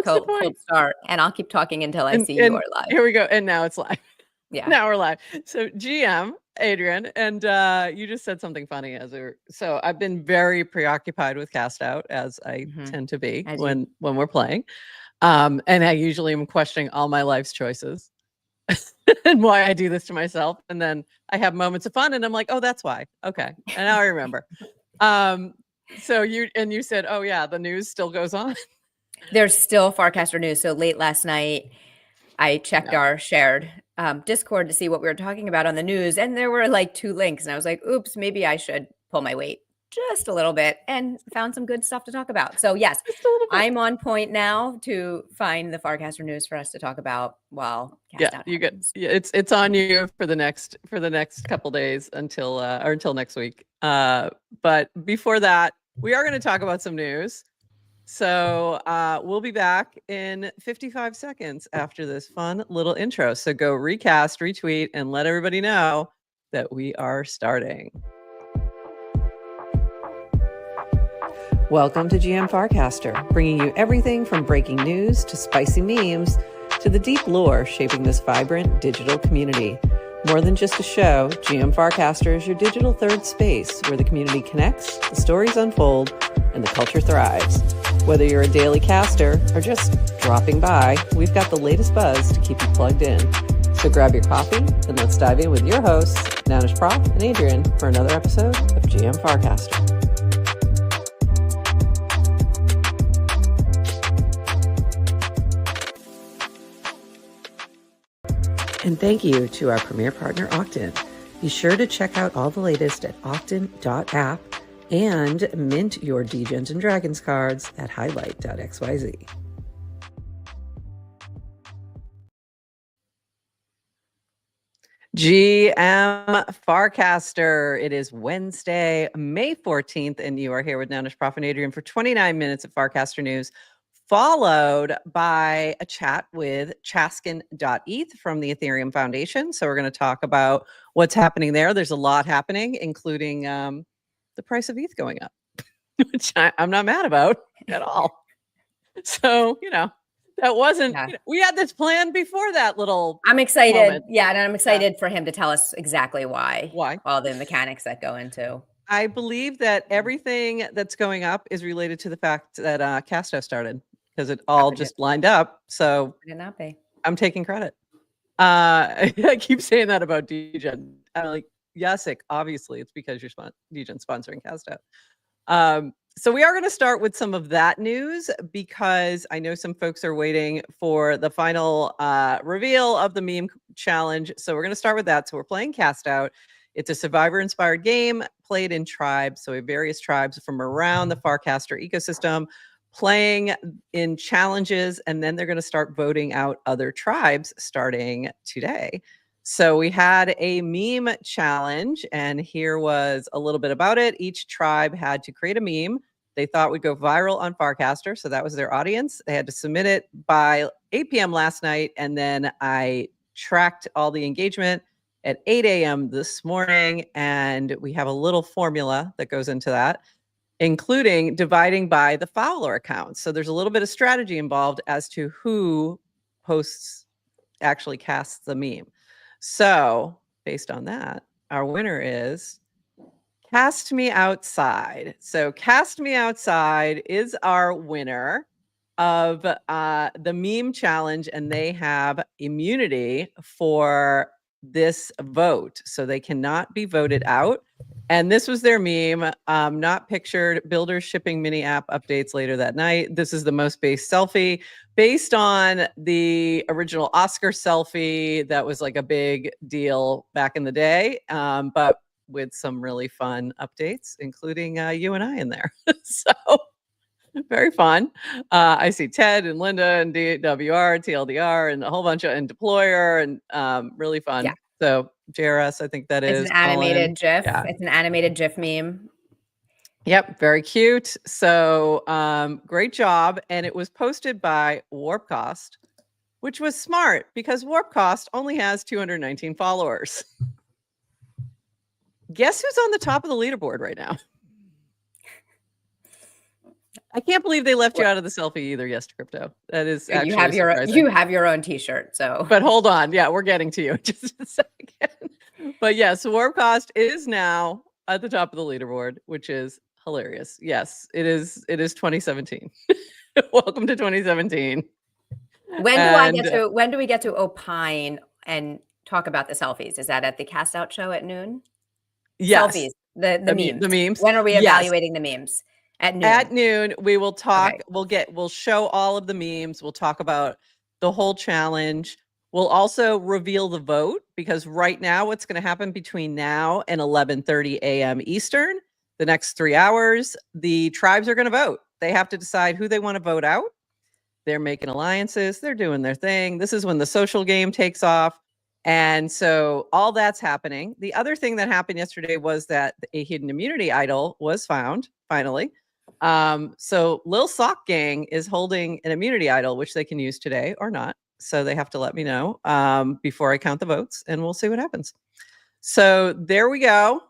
the cold point? start, and I'll keep talking until I see you are live. Here we go. And now it's live. Yeah. Now we're live. So GM, Adrian, and you just said something funny so I've been very preoccupied with Cast Out, as I tend to be when we're playing. And I usually am questioning all my life's choices and why I do this to myself. And then I have moments of fun and I'm like, oh, that's why. Okay. And now I remember. So you said, oh yeah, the news still goes on. There's still Farcaster news. So late last night, I checked our shared Discord to see what we were talking about on the news, and there were like 2 links, and I was like, oops, maybe I should pull my weight just a little bit, and found some good stuff to talk about. So yes, I'm on point now to find the Farcaster news for us to talk about while Cast Out happens. It's on you for the next couple days until next week. But before that, we are going to talk about some news. So we'll be back in 55 seconds after this fun little intro. So go recast, retweet, and let everybody know that we are starting. Welcome to GM Farcaster, bringing you everything from breaking news to spicy memes to the deep lore shaping this vibrant digital community. More than just a show, GM Farcaster is your digital third space where the community connects, the stories unfold, and the culture thrives. Whether you're a daily caster or just dropping by, we've got the latest buzz to keep you plugged in. So grab your coffee and let's dive in with your hosts, Nanish Prof and Adrian, for another episode of GM Farcaster. And thank you to our premier partner, Octin. Be sure to check out all the latest at octin.app and mint your Dgens and Dragons cards at highlight.xyz. GM Farcaster. It is Wednesday, May 14th, and you are here with Nanish Prof and Adrian for 29 minutes of Farcaster news, followed by a chat with Chaskin.eth from the Ethereum Foundation. So we're going to talk about what's happening there. There's a lot happening, including the price of ETH going up, which I'm not mad about at all. So, that wasn't, we had this plan before that little I'm excited. moment. Yeah, and I'm excited for him to tell us exactly why. Why? All the mechanics that go into. I believe that everything that's going up is related to the fact that Casto started, because it all just lined up. So I'm taking credit. I keep saying that about Degen. I'm like, Yasik, obviously it's because you're Degen sponsoring Casto. So we are going to start with some of that news because I know some folks are waiting for the final reveal of the meme challenge. So we're going to start with that. So we're playing Cast Out. It's a survivor-inspired game played in tribes. So we have various tribes from around the Farcaster ecosystem playing in challenges, and then they're going to start voting out other tribes starting today. So we had a meme challenge, and here was a little bit about it. Each tribe had to create a meme they thought would go viral on Farcaster. So that was their audience. They had to submit it by 8 p.m. last night, and then I tracked all the engagement at 8 a.m. this morning, and we have a little formula that goes into that, including dividing by the follower account. So there's a little bit of strategy involved as to who posts actually casts the meme. So based on that, our winner is Cast Me Outside. So Cast Me Outside is our winner of the meme challenge, and they have immunity for this vote. So they cannot be voted out. And this was their meme, not pictured. Builders shipping mini app updates later that night. This is the most based selfie based on the original Oscar selfie that was like a big deal back in the day, but with some really fun updates, including you and I in there. So very fun. I see Ted and Linda and DWR, TLDR, and a whole bunch of, and Deployer, and really fun. Yeah. So JRS, I think that is. It's an animated GIF. Yeah. It's an animated GIF meme. Yep, very cute. So great job. And it was posted by Warpcost, which was smart because Warpcost only has 219 followers. Guess who's on the top of the leaderboard right now? I can't believe they left you out of the selfie either, Yes to Crypto. That is actually you have your own T-shirt. So, but hold on, yeah, we're getting to you in just a second. But yes, Warpcast is now at the top of the leaderboard, which is hilarious. Yes, it is. It is 2017. Welcome to 2017. When do we get to opine and talk about the selfies? Is that at the cast out show at noon? Yes. Selfies, the memes. The memes. When are we Yes. evaluating the memes? At noon. At noon, we will talk. Okay. We'll show all of the memes. We'll talk about the whole challenge. We'll also reveal the vote, because right now what's going to happen between now and 11:30 a.m. Eastern, the next 3 hours, the tribes are going to vote. They have to decide who they want to vote out. They're making alliances. They're doing their thing. This is when the social game takes off. And so all that's happening. The other thing that happened yesterday was that a hidden immunity idol was found, finally. So Lil Sock Gang is holding an immunity idol, which they can use today or not. So they have to let me know before I count the votes, and we'll see what happens. So there we go.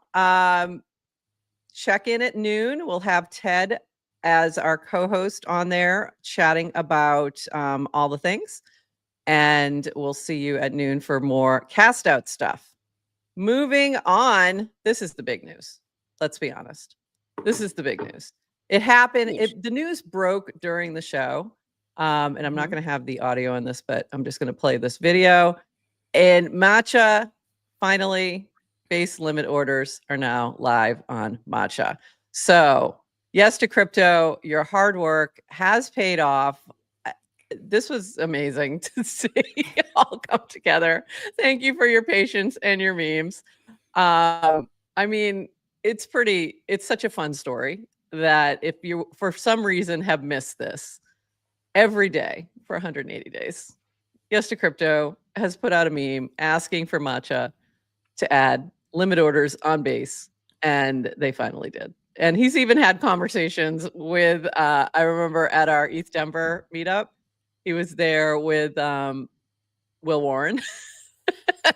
Check in at noon. We'll have Ted as our co-host on there chatting about all the things. And we'll see you at noon for more cast out stuff. Moving on, this is the big news. Let's be honest. This is the big news. It happened. The news broke during the show. And I'm not going to have the audio on this, but I'm just going to play this video. And Matcha, finally, base limit orders are now live on Matcha. So, Yes to Crypto, your hard work has paid off. This was amazing to see all come together. Thank you for your patience and your memes. I mean, it's such a fun story that if you, for some reason, have missed this every day for 180 days, Yes to Crypto has put out a meme asking for Matcha to add limit orders on base, and they finally did. And he's even had conversations with, I remember at our East Denver meetup, he was there with Will Warren.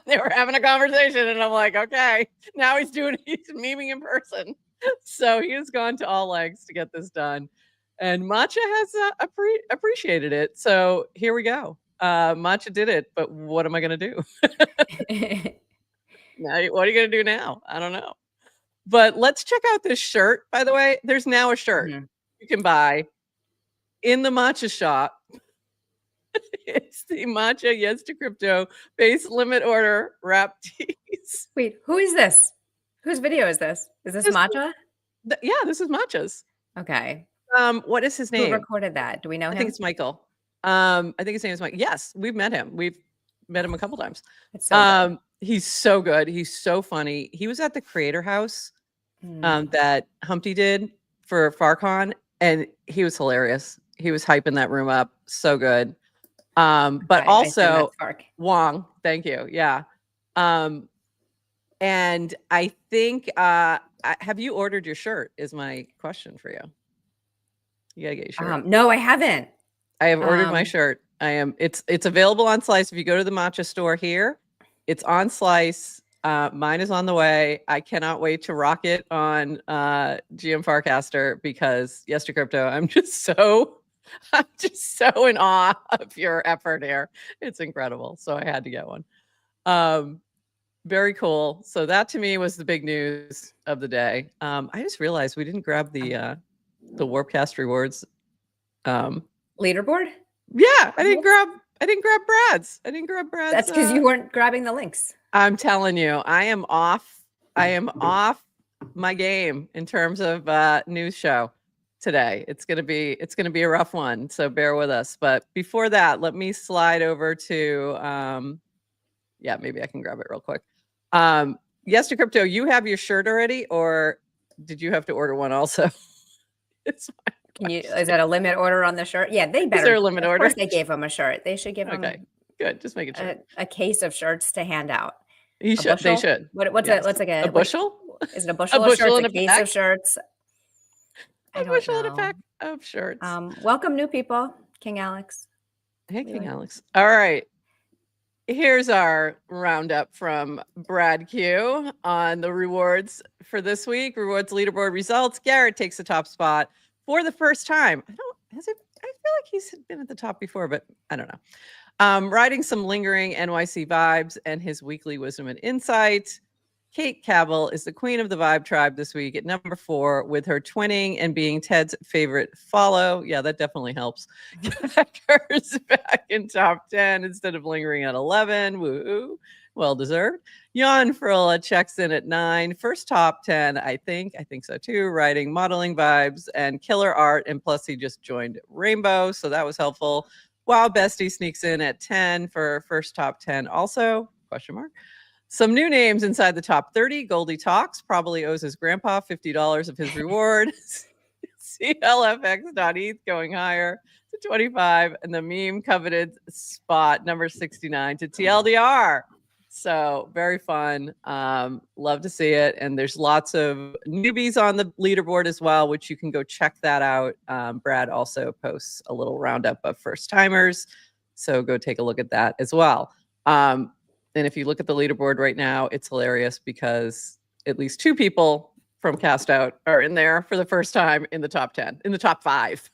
They were having a conversation, and I'm like, okay, now he's memeing in person. So he has gone to all lengths to get this done. And Matcha has appreciated it. So here we go. Matcha did it, but what am I going to do? Now, what are you going to do now? I don't know. But let's check out this shirt, by the way. There's now a shirt you can buy in the Matcha shop. It's the Matcha Yes to Crypto base limit order wrap tees. Wait, who is this? Whose video is this? Is this Matcha? Yeah, this is Matcha's. Okay. What is his name? Who recorded that? Do we know him? I think it's Michael. I think his name is Mike. Yes, we've met him. We've met him a couple times. He's so good. He's so funny. He was at the Creator House that Humpty did for FarCon, and he was hilarious. He was hyping that room up. So good. But also Wong, thank you. Yeah. And I think, have you ordered your shirt is my question for you. You gotta get your shirt. No, I haven't. I have ordered my shirt. It's available on Slice. If you go to the Matcha store here, it's on Slice. Mine is on the way. I cannot wait to rock it on GM Farcaster, because Yes to Crypto, I'm just so in awe of your effort here. It's incredible. So I had to get one. Very cool. So that to me was the big news of the day. I just realized we didn't grab the Warpcast rewards leaderboard. Yeah, I didn't grab Brad's. That's because you weren't grabbing the links. I'm telling you, I am off my game in terms of news show today. It's gonna be a rough one, so bear with us. But before that, let me slide over to maybe I can grab it real quick. Yes to Crypto, you have your shirt already, or did you have to order one also? Is that a limit order on the shirt? Yeah, they better. Is there a limit order? Of course they gave him a shirt. They should give him good. Just make it a case of shirts to hand out. They should. What's like a bushel? Is it a bushel of shirts? A case of shirts? A bushel and a pack of shirts. Welcome, new people. King Alex. Hey, King Alex. All right. Here's our roundup from Brad Q on the rewards for this week. Rewards leaderboard results. Garrett takes the top spot, for the first time. I feel like he's been at the top before, but I don't know. Riding some lingering NYC vibes and his weekly wisdom and insight. Kate Cabell is the queen of the vibe tribe this week at number 4 with her twinning and being Ted's favorite follow. Yeah, that definitely helps. Packers back in top 10 instead of lingering at 11. Woo, well deserved. Jan Frilla checks in at 9. First top 10, I think so too. Writing modeling vibes and killer art. And plus he just joined Rainbow, so that was helpful. Wow, Bestie sneaks in at 10 for first top 10 also, question mark. Some new names inside the top 30. Goldie Talks probably owes his grandpa $50 of his reward. CLFX.ETH going higher to 25. And the meme coveted spot number 69 to TLDR. So very fun. Love to see it. And there's lots of newbies on the leaderboard as well, which you can go check that out. Brad also posts a little roundup of first timers. So go take a look at that as well. And if you look at the leaderboard right now, it's hilarious because at least 2 people from Cast Out are in there for the first time in the top 10, in the top 5,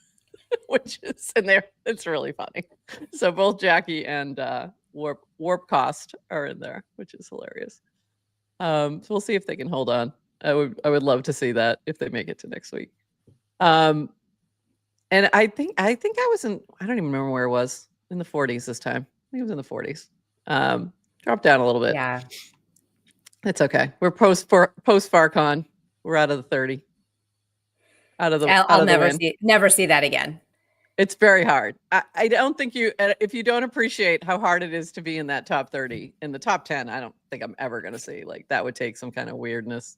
which is in there. It's really funny. So both Jackie and Warp Cost are in there, which is hilarious. So we'll see if they can hold on. I would love to see that if they make it to next week. And I think I was in, I don't even remember where it was, in the 40s this time. I think it was in the 40s. Drop down a little bit. Yeah. It's okay. We're post Farcon. We're out of the 30. Out of the I'll never see that again. It's very hard. I don't think if you don't appreciate how hard it is to be in that top 30, in the top 10, I don't think I'm ever going to see. Like, that would take some kind of weirdness.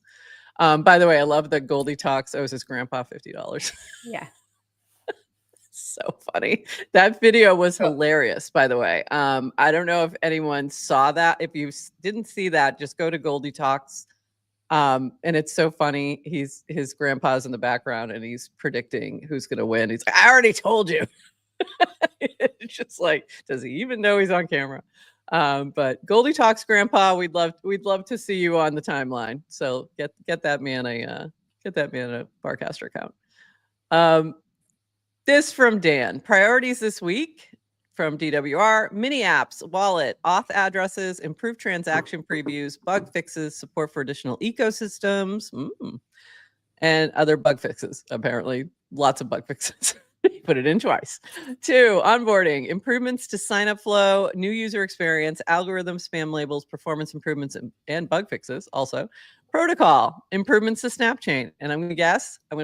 By the way, I love that Goldie Talks owes his grandpa $50. Yeah. So funny. That video was hilarious, by the way. I don't know if anyone saw that. If you didn't see that, just go to Goldie Talks. And it's so funny. His grandpa's in the background and he's predicting who's going to win. He's like, I already told you. It's just like, does he even know he's on camera? But Goldie Talks grandpa, we'd love to see you on the timeline. So get that man a Farcaster account. This from Dan. Priorities this week from DWR: mini apps, wallet, auth addresses, improved transaction previews, bug fixes, support for additional ecosystems, and other bug fixes. Apparently, lots of bug fixes. Put it in twice. 2, onboarding, improvements to sign-up flow, new user experience, algorithm, spam labels, performance improvements, and bug fixes. Also, protocol, improvements to Snap Chain. And I'm going to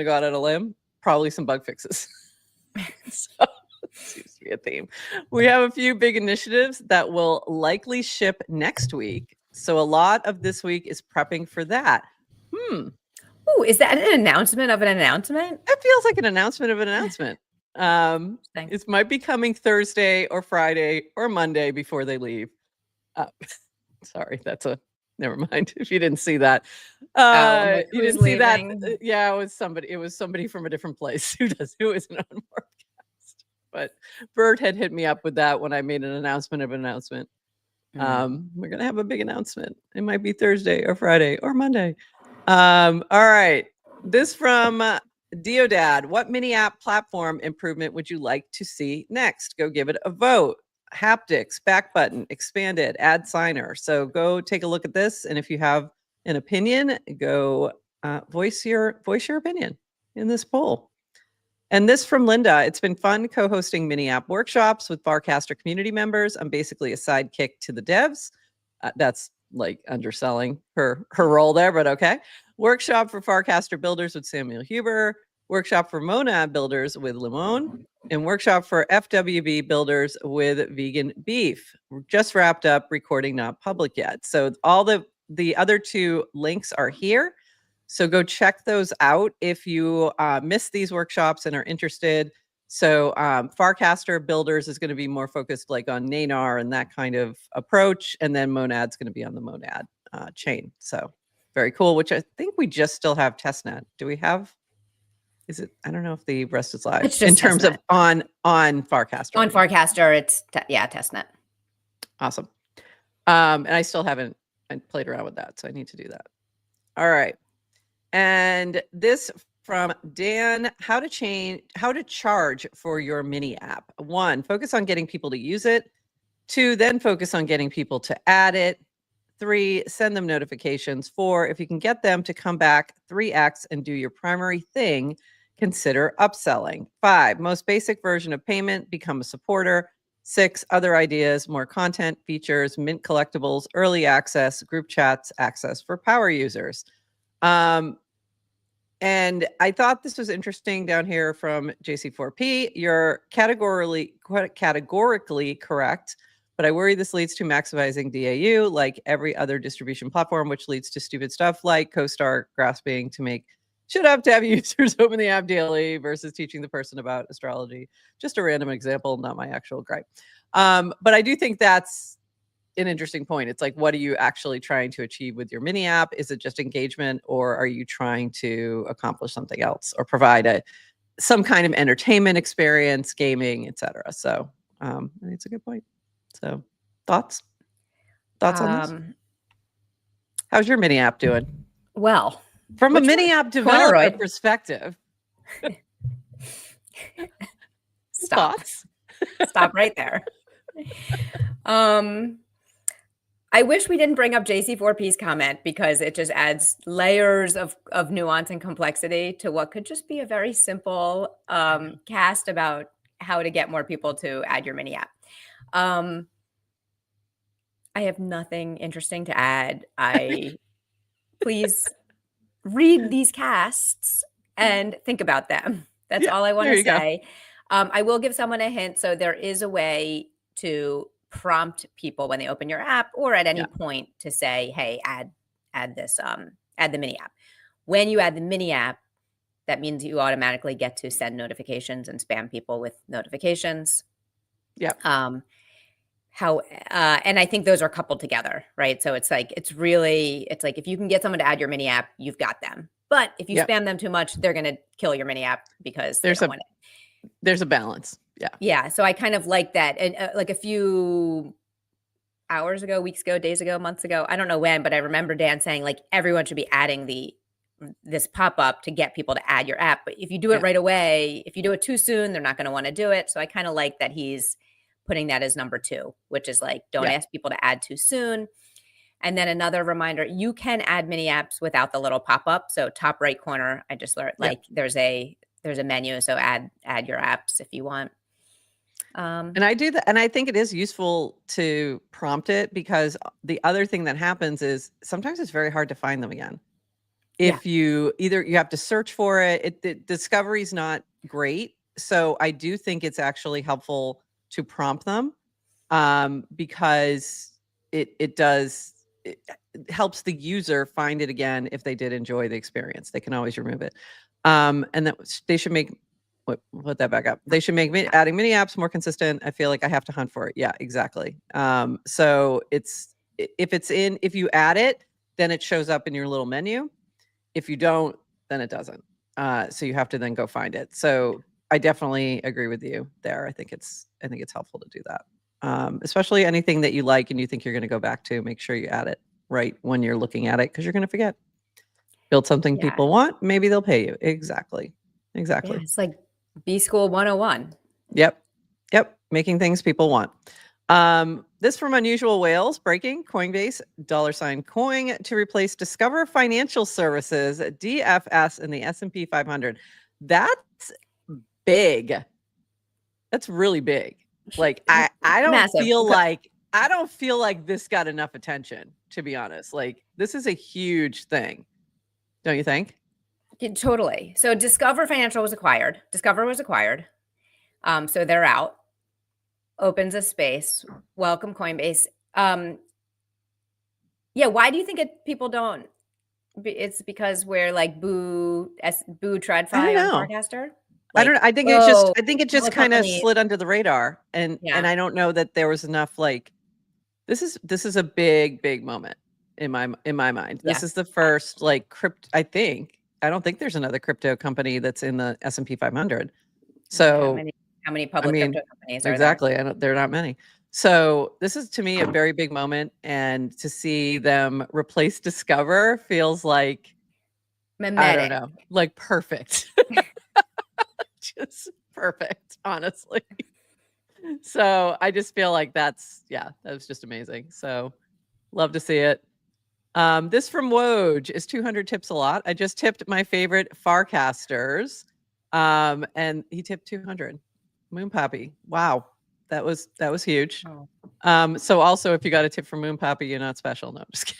go out on a limb, probably some bug fixes. So seems to be a theme. We have a few big initiatives that will likely ship next week. So a lot of this week is prepping for that. Oh, is that an announcement of an announcement? It feels like an announcement of an announcement. It might be coming Thursday or Friday or Monday before they leave. Sorry, never mind. If you didn't see that, you didn't see that. Yeah, it was somebody from a different place who isn't on Warpcast. But Bert had hit me up with that when I made an announcement of an announcement. We're gonna have a big announcement. It might be Thursday or Friday or Monday. All right. This from Deodad. What mini app platform improvement would you like to see next? Go give it a vote. Haptics, back button, expanded, add signer. So go take a look at this. And if you have an opinion, go voice your opinion in this poll. And this from Linda. It's been fun co-hosting mini app workshops with Farcaster community members. I'm basically a sidekick to the devs. That's like underselling her role there, but okay. Workshop for Farcaster builders with Samuel Huber. Workshop for Monad builders with Limon. And workshop for FWB builders with Vegan Beef. Just wrapped up, recording not public yet. So all the other 2 links are here. So go check those out if you missed these workshops and are interested. So Farcaster builders is going to be more focused like on Nanar and that kind of approach. And then Monad's going to be on the Monad chain. So very cool, which I think we just still have testnet. Do we have? Is it? I don't know if the rest is live in terms of on Farcaster. On Farcaster, it's testnet. Awesome. And I still haven't played around with that, so I need to do that. All right. And this from Dan, how to charge for your mini app. 1, focus on getting people to use it. 2, then focus on getting people to add it. 3, send them notifications. 4, if you can get them to come back 3x and do your primary thing, consider upselling. 5, most basic version of payment, become a supporter. 6, other ideas, more content, features, mint collectibles, early access, group chats, access for power users. And I thought this was interesting down here from JC4P. You're categorically correct, but I worry this leads to maximizing DAU like every other distribution platform, which leads to stupid stuff like CoStar grasping to make should have users open the app daily versus teaching the person about astrology. Just a random example, not my actual gripe. But I do think that's an interesting point. It's like, what are you actually trying to achieve with your mini app? Is it just engagement, or are you trying to accomplish something else or provide some kind of entertainment experience, gaming, etc.? So I think it's a good point. So thoughts on this? How's your mini app doing? Well, from a mini app developer perspective. Thoughts? Stop right there. I wish we didn't bring up JC4P's comment because it just adds layers of nuance and complexity to what could just be a very simple cast about how to get more people to add your mini app. I have nothing interesting to add. Please read these casts and think about them. That's all I want to say. I will give someone a hint. So there is a way to prompt people when they open your app or at any point to say, hey, add this, add the mini app. When you add the mini app, that means you automatically get to send notifications and spam people with notifications. Yeah. And I think those are coupled together, right? So it's like if you can get someone to add your mini app, you've got them. But if you spam them too much, they're going to kill your mini app because they don't want it. There's a balance. Yeah. Yeah. So I kind of like that. And like a few hours ago, weeks ago, days ago, months ago, I don't know when, but I remember Dan saying like everyone should be adding this pop-up to get people to add your app. But if you do it right away, if you do it too soon, they're not going to want to do it. So I kind of like that he's putting that as number 2, which is like, don't ask people to add too soon. And then another reminder, you can add mini apps without the little pop-up. So top right corner, I just learned like there's a menu. So add your apps if you want. And I do that. And I think it is useful to prompt it because the other thing that happens is sometimes it's very hard to find them again. If you have to search for it, discovery is not great. So I do think it's actually helpful to prompt them because it helps the user find it again. If they did enjoy the experience, they can always remove it. And that they should make, put that back up. They should make adding mini apps more consistent. I feel like I have to hunt for it. Yeah, exactly. So if you add it, then it shows up in your little menu. If you don't, then it doesn't. So you have to then go find it. So I definitely agree with you there. I think it's helpful to do that. Especially anything that you like and you think you're going to go back to, make sure you add it right when you're looking at it because you're going to forget. Build something people want, maybe they'll pay you. Exactly. Yeah, it's like B School 101. Yep. Making things people want. This from Unusual Whales, breaking Coinbase $coin to replace Discover Financial Services, DFS, in the S&P 500. That's big. That's really big. Like I don't feel like this got enough attention, to be honest. Like this is a huge thing. Don't you think? Totally. So Discover was acquired. So they're out. Opens a space. Welcome Coinbase. Why do you think people don't? It's because we're like boo TradFi on Farcaster. Like, I think it just kind of slid under the radar, and I don't know that there was enough. Like, this is a big moment in my mind. This is the first like crypto. I don't think there's another crypto company that's in the S&P 500. So how many public crypto companies are there? Exactly. There are not many. So this is to me a very big moment, and to see them replace Discover feels like I don't know, like perfect. Just perfect, honestly. So I just feel like that was just amazing. So love to see it. This from Woj is 200 tips a lot. I just tipped my favorite Farcasters, and he tipped 200. Moon Poppy. Wow, that was huge. Oh. So also, if you got a tip from Moon Poppy, you're not special. No, I'm just kidding.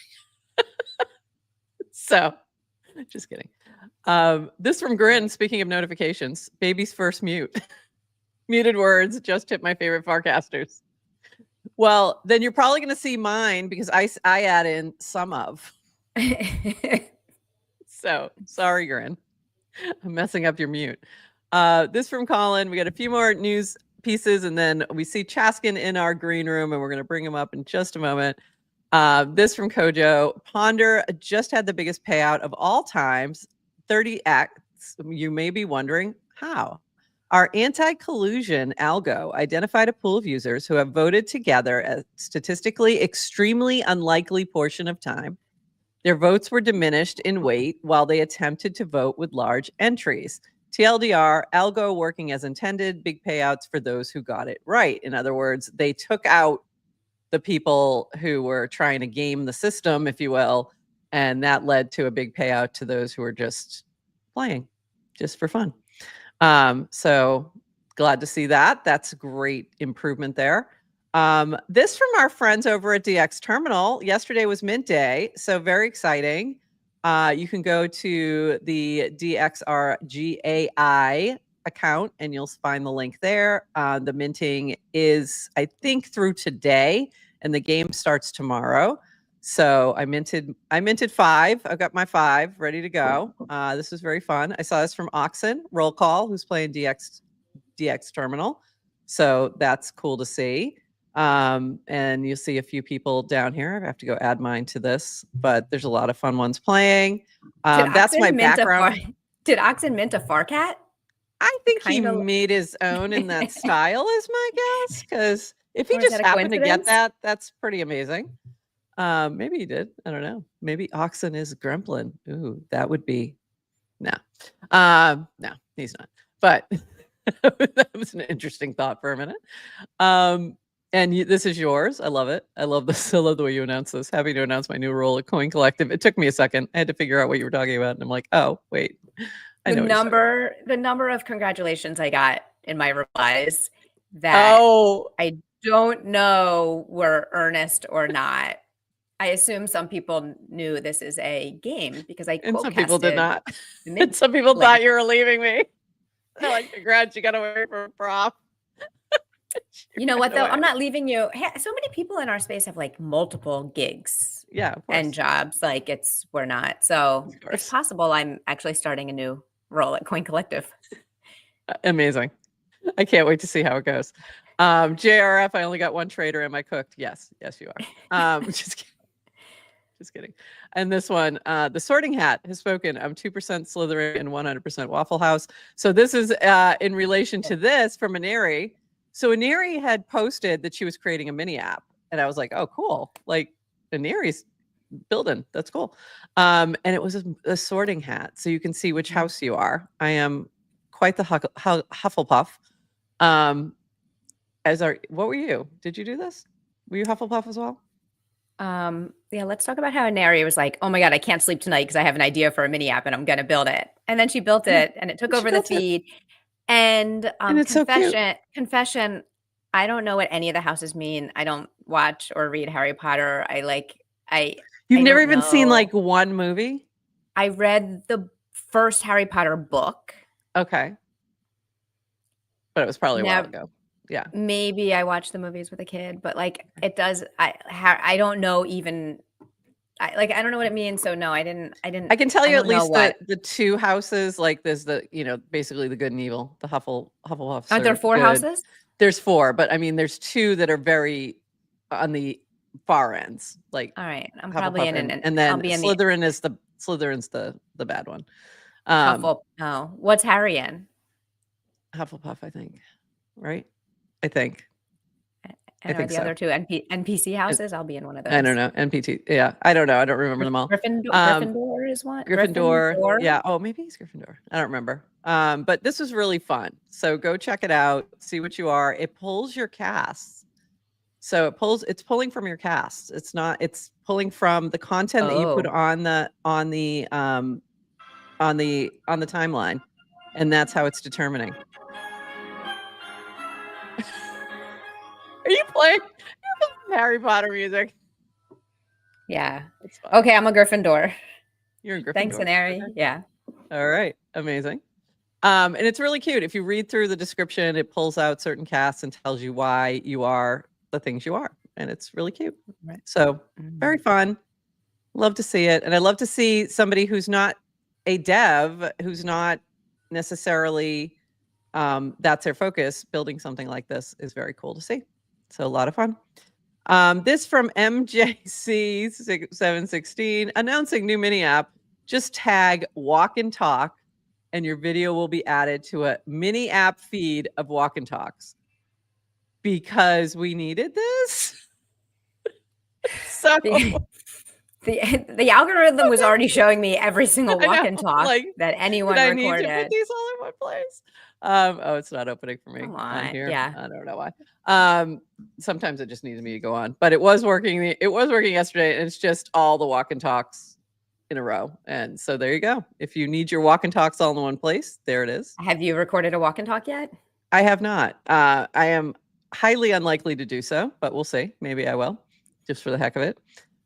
So, just kidding. This from Grin. Speaking of notifications, baby's first mute. Muted words. Just tipped my favorite Farcasters. Well, then you're probably going to see mine because I add in some of. So sorry, Grin. I'm messing up your mute. This from Colin. We got a few more news pieces, and then we see Chaskin in our green room, and we're going to bring him up in just a moment. This from Kojo. Ponder just had the biggest payout of all times, 30x. You may be wondering how. Our anti-collusion algo identified a pool of users who have voted together a statistically extremely unlikely portion of time. Their votes were diminished in weight while they attempted to vote with large entries. TLDR, algo working as intended, big payouts for those who got it right. In other words, they took out the people who were trying to game the system, if you will, and that led to a big payout to those who were just playing, just for fun. So glad to see that. That's a great improvement there. This from our friends over at DX Terminal. Yesterday was Mint Day, so very exciting. You can go to the DXRGAI account and you'll find the link there. The minting is, I think, through today, and the game starts tomorrow. So I minted 5. I've got my 5 ready to go. This was very fun. I saw this from Oxen Roll Call, who's playing DX Terminal. So that's cool to see. And you'll see a few people down here. I have to go add mine to this, but there's a lot of fun ones playing. That's my background. Did Oxen mint a Farcat? I think he made his own in that style, is my guess. Because if he just happened to get that, that's pretty amazing. Maybe he did. I don't know. Maybe Oxen is Gremlin. Ooh, that would be no. No, he's not. But that was an interesting thought for a minute. And this is yours. I love it. I love this. I love the way you announce this. Happy to announce my new role at Coin Collective. It took me a second. I had to figure out what you were talking about, and I'm like, oh wait. The number of congratulations I got in my replies that I don't know were earnest or not. I assume some people knew this is a game because and some people did not. And some people thought you were leaving me. They're like, congrats, you got away from a prop. You know what though? I'm not leaving you. So many people in our space have like multiple gigs, and jobs. Like we're not. So it's possible I'm actually starting a new role at Coin Collective. Amazing. I can't wait to see how it goes. JRF, I only got one trader. Am I cooked? Yes, you are. Just kidding. Just kidding. And this one, the Sorting Hat has spoken. I'm 2% Slytherin and 100% Waffle House. So this is in relation to this from Aneri. So Aneri had posted that she was creating a mini app, and I was like, "Oh, cool! Like Aneri's building. That's cool." And it was a sorting hat, so you can see which house you are. I am quite the Hufflepuff. What were you? Did you do this? Were you Hufflepuff as well? Yeah, let's talk about how Aneri was like, oh my God, I can't sleep tonight because I have an idea for a mini app and I'm going to build it. And then she built it and it took over the feed. And it's confession, I don't know what any of the houses mean. I don't watch or read Harry Potter. You've never even seen like one movie? I read the first Harry Potter book. Okay. But it was probably a while ago. Yeah. Maybe I watched the movies with a kid, but like it does, I don't know even, I don't know what it means. So no, I didn't. I can tell you at least the two houses, like there's basically the good and evil, the Hufflepuffs. Aren't there 4 houses? There's 4, but I mean, there's 2 that are very on the far ends. Like, all right, I'm probably in and then Slytherin's the bad one. What's Harry in? Hufflepuff, I think. Right? I think. And are the other two NPC houses? I'll be in one of those. I don't know. NPT. Yeah. I don't know. I don't remember them all. Gryffindor is one. Gryffindor. Yeah. Oh, maybe it's Gryffindor. I don't remember. But this was really fun. So go check it out. See what you are. It pulls your casts. So it's pulling from your casts. It's pulling from the content that you put on the timeline. And that's how it's determining. Are you playing Harry Potter music? Yeah. Okay, I'm a Gryffindor. You're a Gryffindor. Thanks, Anari. Okay. Yeah. All right. Amazing. And it's really cute. If you read through the description, it pulls out certain casts and tells you why you are the things you are. And it's really cute. Right. So very fun. Love to see it. And I love to see somebody who's not a dev, who's not necessarily that's their focus. Building something like this is very cool to see. So a lot of fun. This from MJC716, announcing new mini app. Just tag walk and talk and your video will be added to a mini app feed of walk and talks. Because we needed this. So the algorithm was already showing me every single walk and talk that anyone recorded. I need to put these all in one place. Oh, it's not opening for me on here. Yeah. I don't know why. Sometimes it just needs me to go on, but it was working. It was working yesterday, and it's just all the walk and talks in a row. And so there you go. If you need your walk and talks all in one place, there it is. Have you recorded a walk and talk yet? I have not. I am highly unlikely to do so, but we'll see. Maybe I will, just for the heck of it.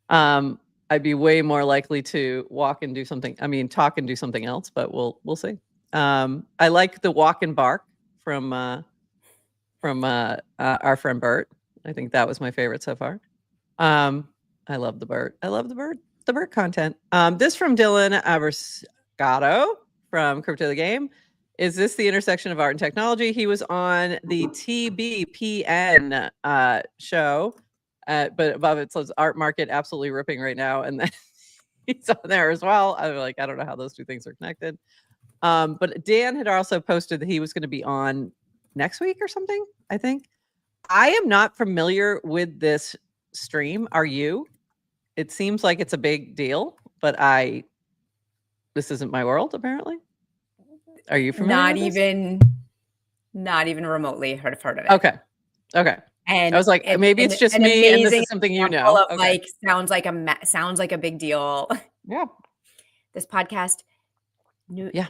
I'd be way more likely to talk and do something else, but we'll see. I like the walk and bark from our friend Bert. I think that was my favorite so far. I love the Bert. The Bert content. This from Dylan Aberscato from Crypto the Game. Is this the intersection of art and technology? He was on the TBPN show, but above it says art market absolutely ripping right now. And then he's on there as well. I'm like, I don't know how those two things are connected. But Dan had also posted that he was going to be on next week or something, I think. I am not familiar with this stream. Are you? It seems like it's a big deal, but this isn't my world, apparently. Are you familiar? Not even remotely heard of it. Okay. And I was like, maybe it's just me, and this is something you know. Of sounds like a big deal. Yeah. This podcast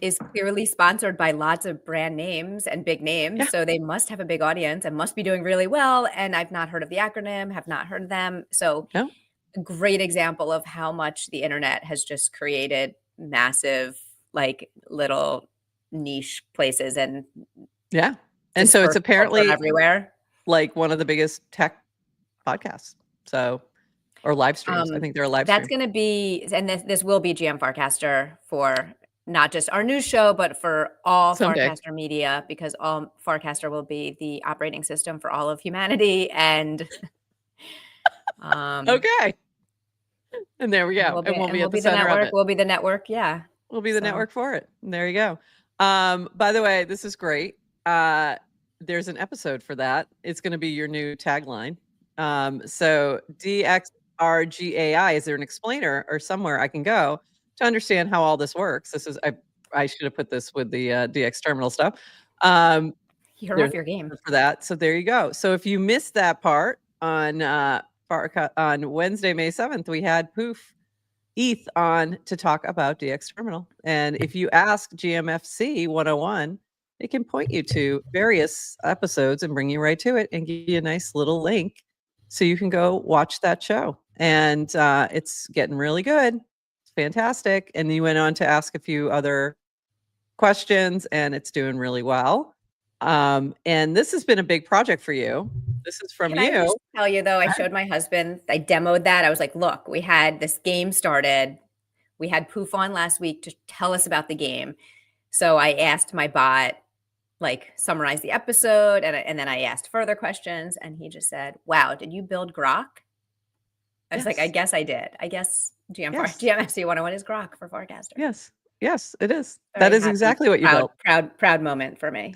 is clearly sponsored by lots of brand names and big names, so they must have a big audience and must be doing really well. And I've not heard of the acronym, have not heard of them. So a great example of how much the internet has just created massive, little niche places and so it's apparently everywhere, like one of the biggest tech podcasts, or live streams. I think they're a live stream. That's going to be, and this will be GM Farcaster for not just our news show, but for all Farcaster media, because all Farcaster will be the operating system for all of humanity. And okay, and there we go. We'll be at the center network. of it. We'll be the network. Yeah, we'll be the network for it. And there you go. By the way, this is great. There's an episode for that. It's going to be your new tagline. So DXRGAI, is there an explainer or somewhere I can go to understand how all this works? This is, I should have put this with the DX terminal stuff. You're off your game for that. So there you go. So if you missed that part on Wednesday, May 7th, we had Poof ETH on to talk about DX Terminal. And if you ask GMFC 101, it can point you to various episodes and bring you right to it and give you a nice little link so you can go watch that show. And it's getting really good. It's fantastic. And you went on to ask a few other questions, and it's doing really well. And this has been a big project for you. This is from you. I just tell you though, I showed my husband, I demoed that. I was like, look, we had this game started. We had Poof on last week to tell us about the game. So I asked my bot, summarize the episode. And then I asked further questions. And he just said, wow, did you build Grok? I was like, I guess I did. I guess GMFC 101 is Grok for Farcaster. Yes, it is. That is exactly what you built. Proud moment for me.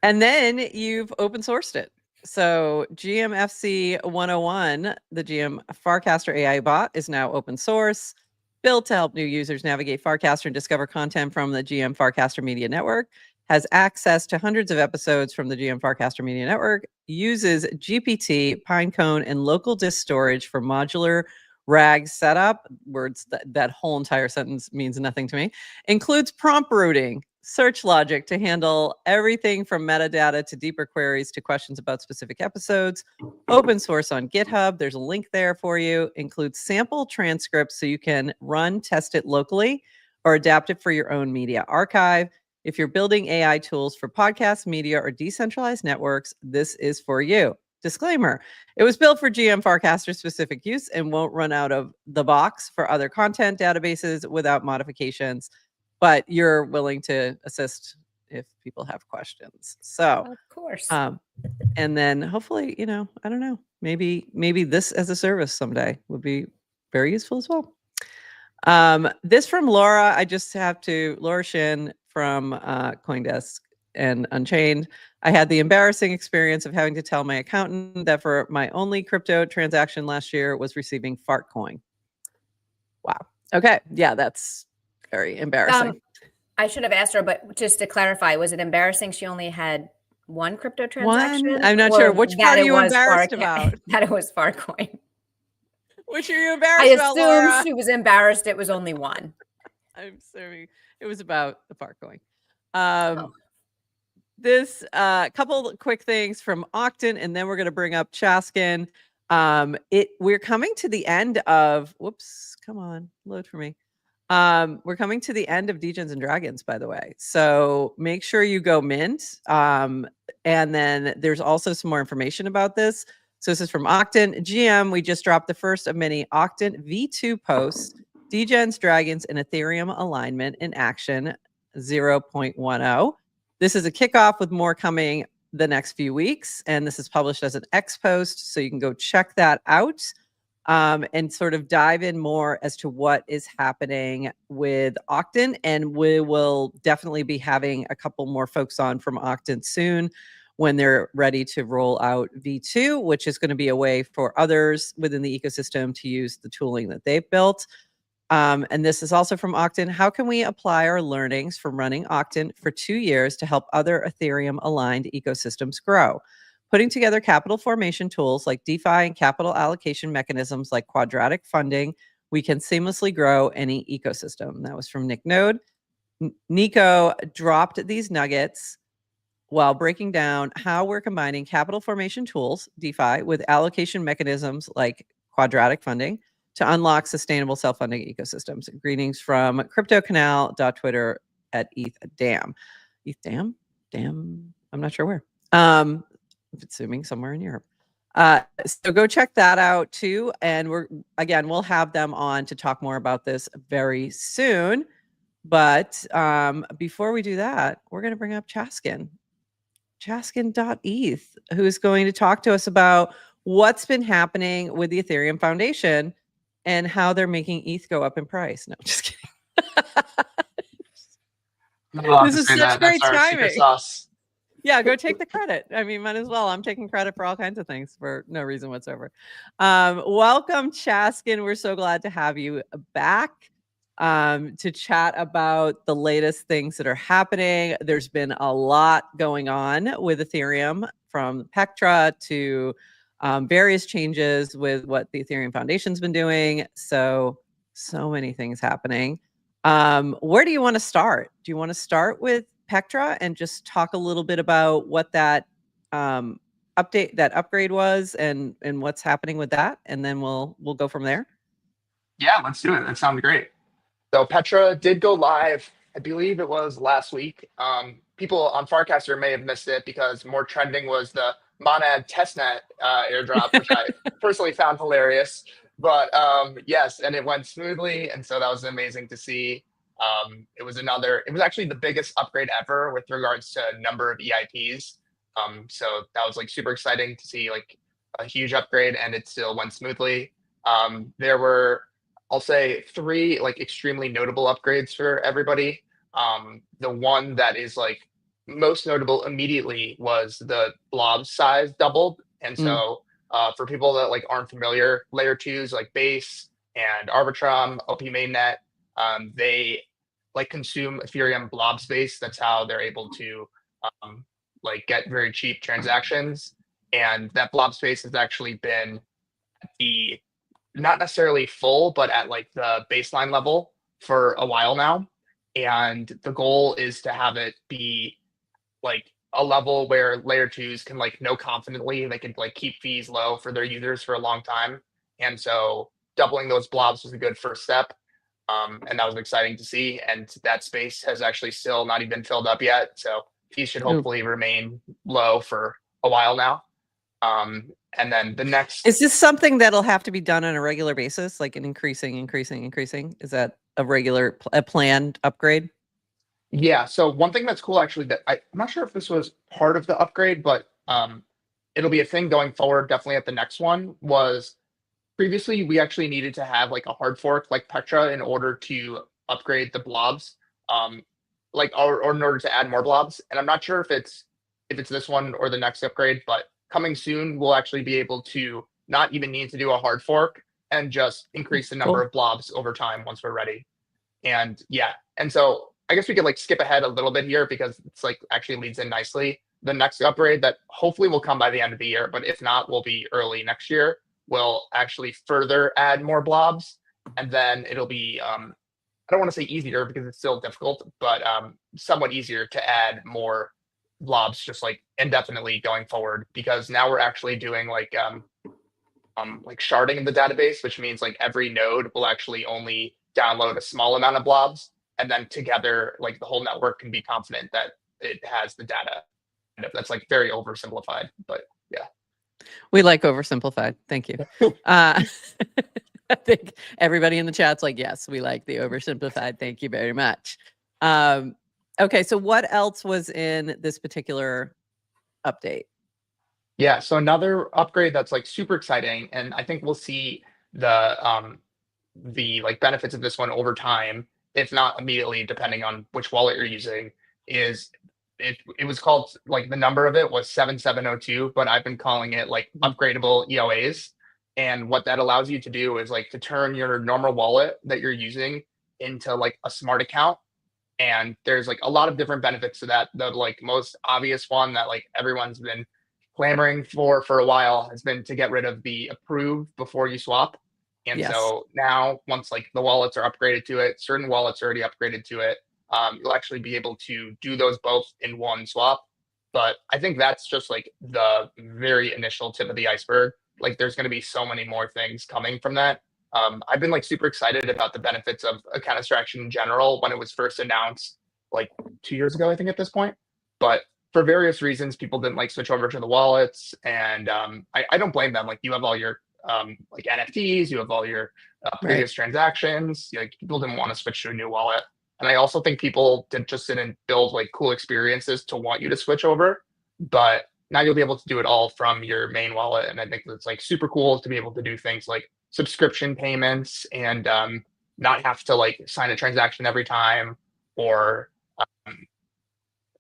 And then you've open sourced it. So GMFC 101, the GM Farcaster AI bot, is now open source, built to help new users navigate Farcaster and discover content from the GM Farcaster Media Network, has access to hundreds of episodes from the GM Farcaster Media Network, uses GPT, Pinecone, and local disk storage for modular RAG setup. Words that whole entire sentence means nothing to me. Includes prompt routing, search logic to handle everything from metadata to deeper queries to questions about specific episodes. Open source on GitHub. There's a link there for you. Includes sample transcripts so you can test it locally, or adapt it for your own media archive. If you're building AI tools for podcasts, media, or decentralized networks, this is for you. Disclaimer, it was built for GM Farcaster specific use and won't run out of the box for other content databases without modifications, but you're willing to assist if people have questions. So, of course. And then hopefully, I don't know, maybe this as a service someday would be very useful as well. This from Laura, Laura Shin from CoinDesk and Unchained. I had the embarrassing experience of having to tell my accountant that for my only crypto transaction last year was receiving Fartcoin. Wow. Okay. Yeah, that's very embarrassing. I should have asked her, but just to clarify, was it embarrassing she only had one crypto transaction? One? I'm not sure. Which part are you embarrassed about? That it was Farcoin. Which are you embarrassed about, Laura? I assume she was embarrassed it was only one. I'm assuming it was about the Farcoin. This couple quick things from Octon, and then we're going to bring up Chaskin. We're coming to the end of, whoops, come on, load for me. We're coming to the end of Degens and Dragons, by the way. So make sure you go mint. And then there's also some more information about this. So this is from Octon. GM, we just dropped the first of many Octon V2 posts, Degens, Dragons, and Ethereum alignment in action 0.10. This is a kickoff with more coming the next few weeks. And this is published as an X post. So you can go check that out. And sort of dive in more as to what is happening with Octon. And we will definitely be having a couple more folks on from Octon soon when they're ready to roll out V2, which is going to be a way for others within the ecosystem to use the tooling that they've built. And this is also from Octon. How can we apply our learnings from running Octon for 2 years to help other Ethereum aligned ecosystems grow? Putting together capital formation tools like DeFi and capital allocation mechanisms like quadratic funding, we can seamlessly grow any ecosystem. That was from Nick Node. Nico dropped these nuggets while breaking down how we're combining capital formation tools, DeFi, with allocation mechanisms like quadratic funding to unlock sustainable self-funding ecosystems. Greetings from CryptoCanal.Twitter at ETHDAM. ETHDAM? Damn, I'm not sure where. Assuming somewhere in Europe. So go check that out too. And we'll have them on to talk more about this very soon. But before we do that, we're going to bring up Chaskin, Chaskin.eth, who's going to talk to us about what's been happening with the Ethereum Foundation and how they're making ETH go up in price. No, just kidding. This is such great timing. Yeah, go take the credit. I mean, might as well. I'm taking credit for all kinds of things for no reason whatsoever. Welcome, Chaskin. We're so glad to have you back to chat about the latest things that are happening. There's been a lot going on with Ethereum, from Pectra to various changes with what the Ethereum Foundation's been doing. So many things happening. Where do you want to start? Do you want to start with Pectra and just talk a little bit about what that upgrade was and what's happening with that, and then we'll go from there? Yeah, let's do it. That sounds great. So Petra did go live, I believe it was last week. People on Farcaster may have missed it because more trending was the Monad testnet airdrop, which I personally found hilarious. But yes, and it went smoothly, and so that was amazing to see. It was actually the biggest upgrade ever with regards to number of EIPs. So that was like super exciting to see, like a huge upgrade, and it still went smoothly. There were, I'll say, 3 like extremely notable upgrades for everybody. The one that is like most notable immediately was the blob size doubled. And Mm. so for people that like aren't familiar, layer twos like Base and Arbitrum, OP mainnet, they like consume Ethereum blob space. That's how they're able to like get very cheap transactions. And that blob space has actually been the not necessarily full, but at like the baseline level for a while now. And the goal is to have it be like a level where layer twos can like know confidently they can like keep fees low for their users for a long time. And so doubling those blobs was a good first step. And that was exciting to see. And that space has actually still not even filled up yet. So fees should Ooh. hopefully remain low for a while now. And then the next Is this something that'll have to be done on a regular basis, like an increasing? Is that a planned upgrade? Yeah. So one thing that's cool actually that I'm not sure if this was part of the upgrade, but it'll be a thing going forward, definitely at the next one, was previously we actually needed to have like a hard fork like Petra in order to upgrade the blobs. Like or in order to add more blobs. And I'm not sure if it's this one or the next upgrade, but coming soon we'll actually be able to not even need to do a hard fork and just increase the number Cool. of blobs over time once we're ready. And yeah, and so I guess we could like skip ahead a little bit here because it's like actually leads in nicely. The next upgrade that hopefully will come by the end of the year, but if not, will be early next year, will actually further add more blobs. And then it'll be, I don't want to say easier because it's still difficult, but somewhat easier to add more blobs just like indefinitely going forward because now we're actually doing like sharding the database, which means like every node will actually only download a small amount of blobs, and then together, like the whole network can be confident that it has the data. That's like very oversimplified, but yeah. We like oversimplified. Thank you. I think everybody in the chat's like, yes, we like the oversimplified. Thank you very much. Okay, so what else was in this particular update? Yeah, so another upgrade that's like super exciting, and I think we'll see the like benefits of this one over time, if not immediately, depending on which wallet you're using, is it was called like the number of it was 7702, but I've been calling it like upgradable EOAs. And what that allows you to do is like to turn your normal wallet that you're using into like a smart account. And there's like a lot of different benefits to that. The like most obvious one that like everyone's been clamoring for a while has been to get rid of the approve before you swap. And Yes. so now once like the wallets are upgraded to it, certain wallets are already upgraded to it, you'll actually be able to do those both in one swap. But I think that's just like the very initial tip of the iceberg. Like there's going to be so many more things coming from that. I've been like super excited about the benefits of account abstraction in general when it was first announced like 2 years ago, I think at this point. But for various reasons, people didn't like switch over to the wallets, and I don't blame them. Like you have all your like NFTs, you have all your previous transactions. Like people didn't want to switch to a new wallet, and I also think people didn't build like cool experiences to want you to switch over. But now you'll be able to do it all from your main wallet, and I think it's like super cool to be able to do things like subscription payments and not have to like sign a transaction every time um,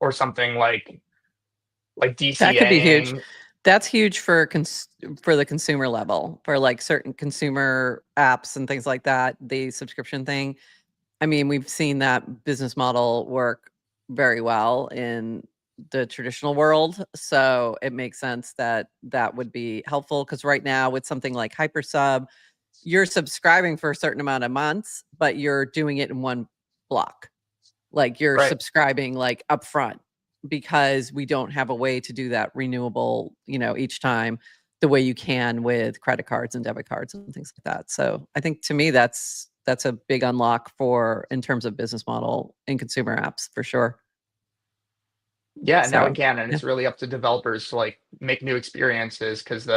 or something like DCAing. That could be huge. That's huge for the consumer level, for like certain consumer apps and things like that, the subscription thing. I mean, we've seen that business model work very well in the traditional world. So it makes sense that that would be helpful because right now with something like Hypersub, you're subscribing for a certain amount of months, but you're doing it in one block. Like you're subscribing like upfront because we don't have a way to do that renewable, each time the way you can with credit cards and debit cards and things like that. So I think to me, that's a big unlock in terms of business model in consumer apps for sure. Yeah, now we can, and it's really up to developers to like make new experiences because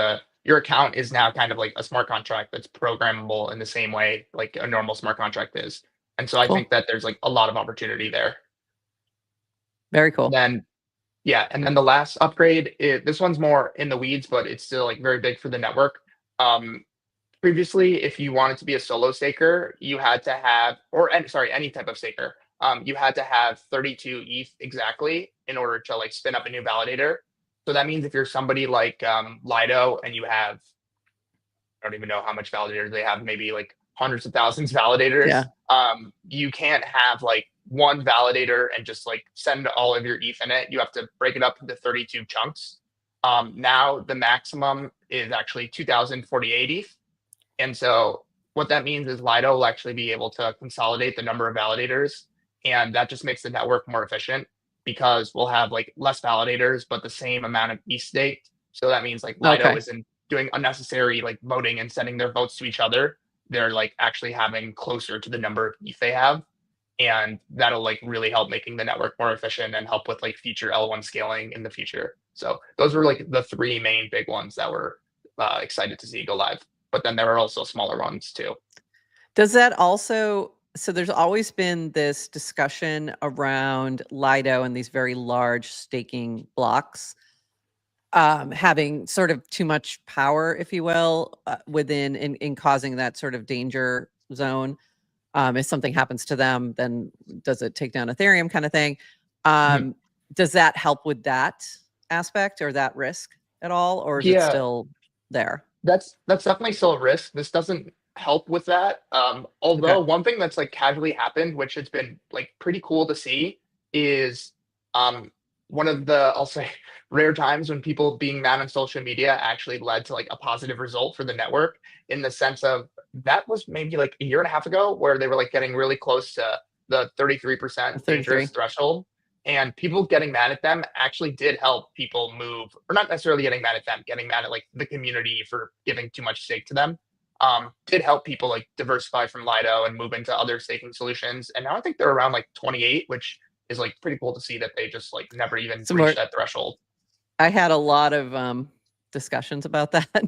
your account is now kind of like a smart contract that's programmable in the same way like a normal smart contract is. And so I think that there's like a lot of opportunity there. Very cool. And then the last upgrade, this one's more in the weeds, but it's still like very big for the network. Previously, if you wanted to be a solo staker, you had to have, any type of staker, you had to have 32 ETH exactly in order to like spin up a new validator. So that means if you're somebody like Lido and you have, I don't even know how much validators they have, maybe like hundreds of thousands validators. Yeah. You can't have like one validator and just like send all of your ETH in it. You have to break it up into 32 chunks. Now the maximum is actually 2048 ETH. And so what that means is Lido will actually be able to consolidate the number of validators. And that just makes the network more efficient because we'll have like less validators, but the same amount of ETH staked. So that means like Lido isn't doing unnecessary like voting and sending their votes to each other. They're like actually having closer to the number of ETH they have. And that'll like really help making the network more efficient and help with like future L1 scaling in the future. So those were like the three main big ones that we're excited to see go live. But then there are also smaller ones too. Does that also, so there's always been this discussion around Lido and these very large staking blocks having sort of too much power, if you will, within in causing that sort of danger zone. If something happens to them, then does it take down Ethereum kind of thing? Does that help with that aspect or that risk at all? Or is it still there? That's definitely still a risk. This doesn't help with that. Although one thing that's like casually happened, which has been like pretty cool to see, is one of the, I'll say, rare times when people being mad on social media actually led to like a positive result for the network, in the sense of that was maybe like a year and a half ago where they were like getting really close to the 33% dangerous threshold. And people getting mad at them actually did help people move, or not necessarily getting mad at them, getting mad at like the community for giving too much stake to them. Did help people like diversify from Lido and move into other staking solutions. And now I think they're around like 28, which is like pretty cool to see that they just like never even reached that threshold. I had a lot of discussions about that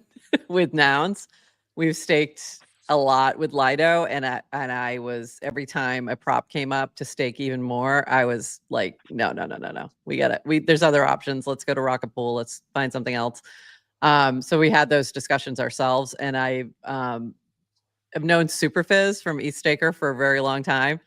with Nouns. We've staked a lot with Lido, and I was, every time a prop came up to stake even more, I was like, no. We got it. There's other options. Let's go to Rocket Pool. Let's find something else. So we had those discussions ourselves, and I have known Superfizz from ETHStaker for a very long time.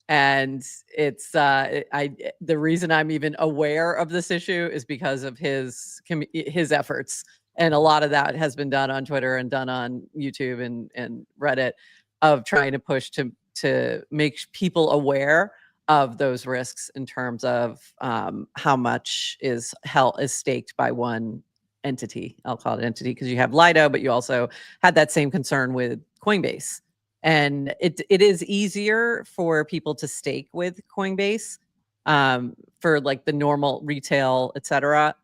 And it's the reason I'm even aware of this issue is because of his efforts. And a lot of that has been done on Twitter and done on YouTube and Reddit, of trying to push to make people aware of those risks in terms of how much is staked by one entity. I'll call it entity because you have Lido, but you also had that same concern with Coinbase. And it is easier for people to stake with Coinbase for like the normal retail, et cetera.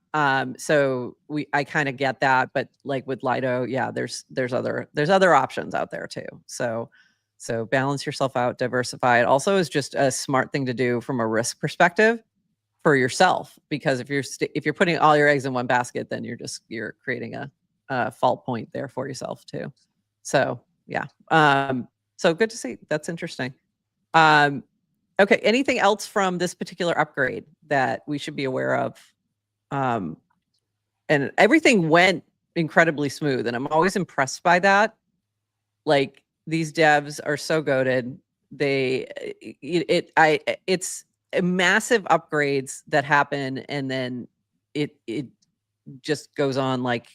So I kind of get that, but like with Lido, yeah, there's other options out there too. So balance yourself out, diversify. It also is just a smart thing to do from a risk perspective for yourself, because if you're putting all your eggs in one basket, then you're creating a fault point there for yourself too. So yeah. So good to see. That's interesting. Okay. Anything else from this particular upgrade that we should be aware of? And everything went incredibly smooth, and I'm always impressed by that. Like, these devs are so goated. It's massive upgrades that happen, and then it just goes on like,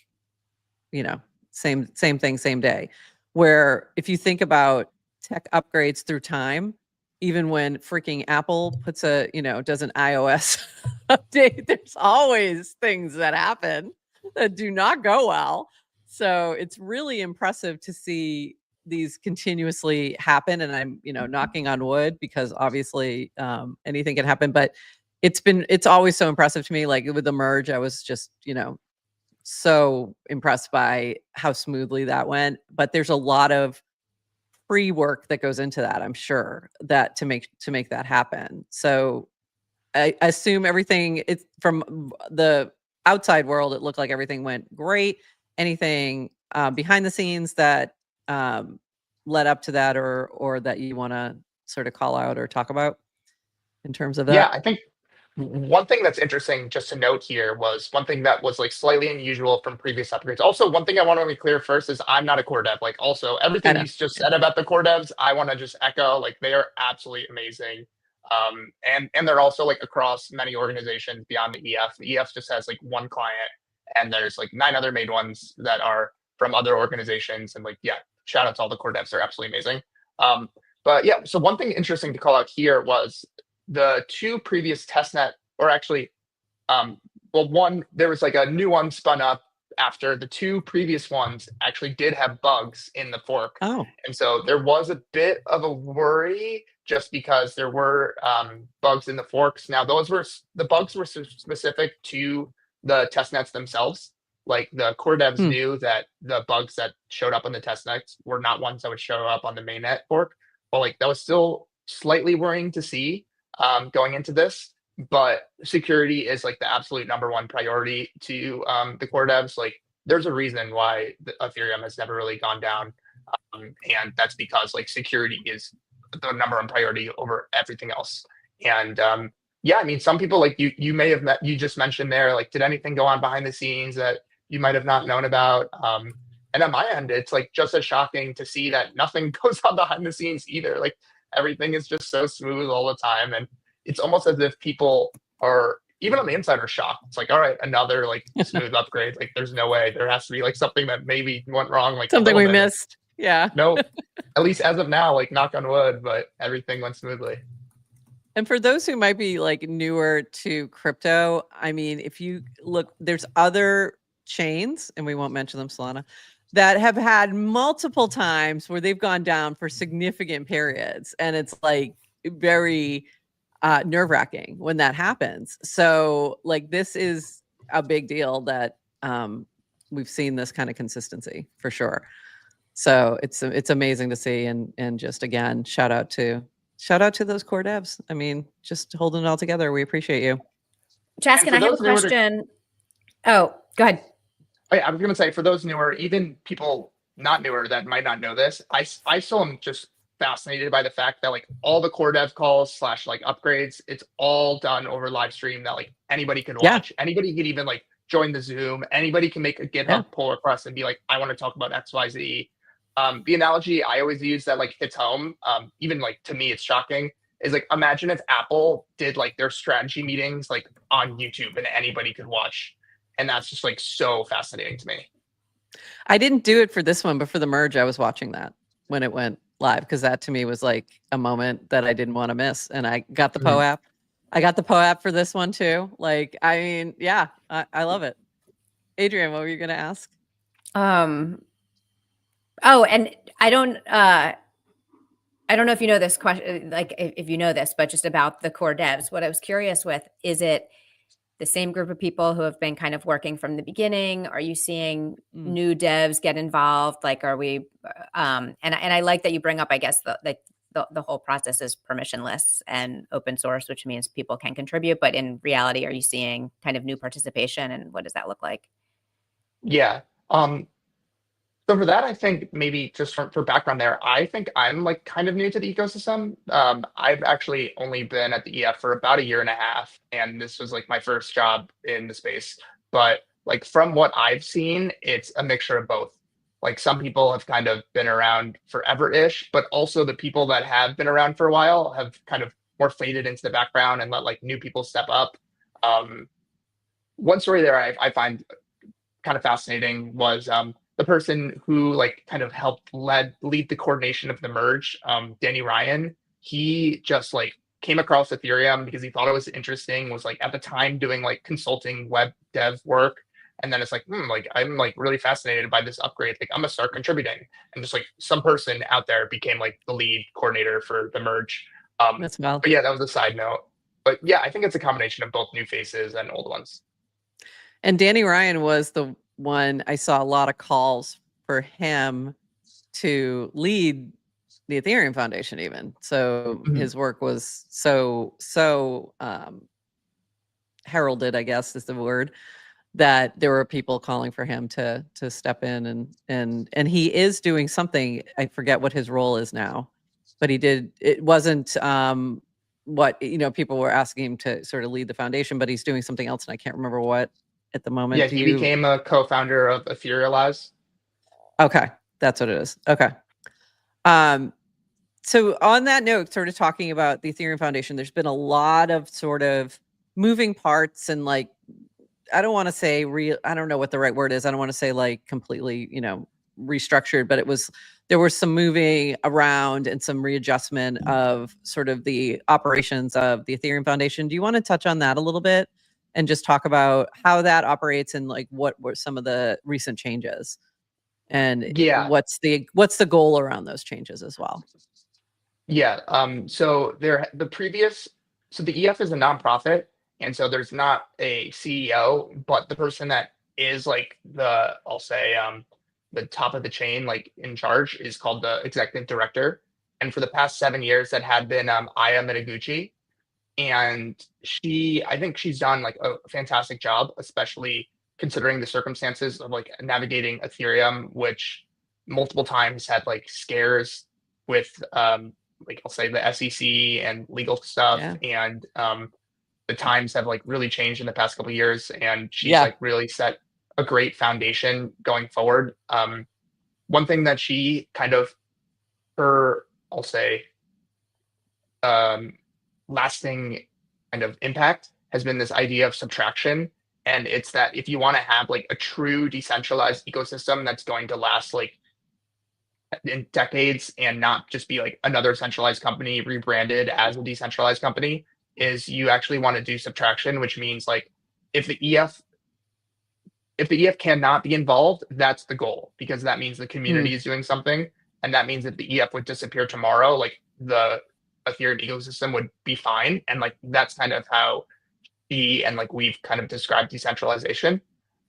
same thing, same day. Where if you think about tech upgrades through time, even when freaking Apple puts does an iOS update, there's always things that happen that do not go well. So it's really impressive to see these continuously happen. And I'm, knocking on wood, because obviously anything can happen, but it's always so impressive to me. Like with the merge, I was just, so impressed by how smoothly that went. But there's a lot of pre-work that goes into that, I'm sure, that to make that happen. So I assume everything, it's from the outside world, it looked like everything went great. Anything behind the scenes that led up to that, or that you want to sort of call out or talk about in terms of that? Yeah, I think one thing that's interesting just to note here was one thing that was like slightly unusual from previous upgrades. Also, one thing I want to be clear first is I'm not a core dev. Like, also everything you just said about the core devs, I want to just echo, like, they are absolutely amazing. And they're also like across many organizations beyond the EF. The EF just has like one client, and there's like 9 other made ones that are from other organizations. And like, yeah, shout out to all the core devs; they're absolutely amazing. But yeah, so one thing interesting to call out here was the 2 previous testnet, or actually, well, one, there was like a new one spun up after the 2 previous ones actually did have bugs in the fork. Oh, And so there was a bit of a worry just because there were bugs in the forks. Now, the bugs were specific to the testnets themselves. Like the core devs knew that the bugs that showed up on the testnets were not ones that would show up on the mainnet fork. But like that was still slightly worrying to see going into this. But security is like the absolute #1 priority to the core devs. Like there's a reason why Ethereum has never really gone down. And that's because like security is the #1 priority over everything else. And yeah, I mean, some people like you may have met, you just mentioned there, like, did anything go on behind the scenes that you might have not known about? And on my end, it's like just as shocking to see that nothing goes on behind the scenes either. Like everything is just so smooth all the time. And it's almost as if people are, even on the inside, are shocked. It's like, all right, another like smooth upgrade. Like there's no way. There has to be like something that maybe went wrong. Like something we missed. Yeah. No, at least as of now, like knock on wood, but everything went smoothly. And for those who might be like newer to crypto, I mean, if you look, there's other chains, and we won't mention them, Solana, that have had multiple times where they've gone down for significant periods. And it's like very nerve-wracking when that happens. So like this is a big deal that we've seen this kind of consistency for sure. So it's amazing to see, and just again, shout out to those core devs. I mean, just holding it all together. We appreciate you. Chaskin, I have a question. Oh, go ahead. I was going to say, for those newer, even people not newer that might not know this, I still am just fascinated by the fact that like all the core dev calls / like upgrades, it's all done over live stream that like anybody can watch. Yeah. Anybody can even like join the Zoom. Anybody can make a GitHub pull request and be like, I want to talk about XYZ. The analogy I always use that like hits home, even like to me, it's shocking, is like, imagine if Apple did like their strategy meetings like on YouTube and anybody could watch. And that's just like so fascinating to me. I didn't do it for this one, but for the merge, I was watching that when it went live, because that to me was like a moment that I didn't want to miss. And I got the PO app. I got the PO app for this one too. Like, I mean, yeah, I love it. Adrian, what were you going to ask? Oh, and I don't know if you know this question, like if you know this, but just about the core devs, what I was curious with, is it the same group of people who have been kind of working from the beginning? Are you seeing new devs get involved? Like, are we, and I like that you bring up, I guess, the whole process is permissionless and open source, which means people can contribute, but in reality, are you seeing kind of new participation, and what does that look like? Yeah. So for that, I think maybe just for background there, I think I'm like kind of new to the ecosystem. I've actually only been at the EF for about 1.5 years, and this was like my first job in the space. But like from what I've seen, it's a mixture of both. Like some people have kind of been around forever-ish, but also the people that have been around for a while have kind of more faded into the background and let like new people step up. One story there I find kind of fascinating was the person who like kind of helped lead the coordination of the merge, Danny Ryan. He just like came across Ethereum because he thought it was interesting, was like at the time doing like consulting web dev work. And then it's like, like I'm like really fascinated by this upgrade. Like I'm gonna start contributing. And just like some person out there became like the lead coordinator for the merge. That's wild. But yeah, that was a side note. But yeah, I think it's a combination of both new faces and old ones. And Danny Ryan was the one I saw a lot of calls for him to lead the Ethereum Foundation even. So his work was so heralded, I guess is the word, that there were people calling for him to step in, and he is doing something. I forget what his role is now, but it wasn't what, people were asking him to sort of lead the foundation, but he's doing something else, and I can't remember what at the moment. Yeah, he became a co-founder of Etherealize. Okay, that's what it is. Okay. So on that note, sort of talking about the Ethereum Foundation, there's been a lot of sort of moving parts and like, I don't want to say I don't know what the right word is. I don't want to say like completely, restructured, but there was some moving around and some readjustment of sort of the operations of the Ethereum Foundation. Do you want to touch on that a little bit and just talk about how that operates and like what were some of the recent changes and Yeah. what's the goal around those changes as well? Yeah. So the EF is a nonprofit, and so there's not a CEO, but the person that is like I'll say, the top of the chain, like in charge, is called the executive director. And for the past 7 years, that had been Aya Mitaguchi, and I think she's done like a fantastic job, especially considering the circumstances of like navigating Ethereum, which multiple times had like scares with like I'll say the SEC and legal stuff. Yeah. And the times have like really changed in the past couple of years, and she's Yeah. like really set a great foundation going forward. One thing that she kind of I'll say lasting kind of impact has been this idea of subtraction. And it's that if you want to have like a true decentralized ecosystem that's going to last like in decades and not just be like another centralized company rebranded as a decentralized company, is you actually want to do subtraction, which means like if the EF cannot be involved, that's the goal, because that means the community is doing something. And that means if the EF would disappear tomorrow, like the Ethereum ecosystem would be fine. And like that's kind of how we've kind of described decentralization.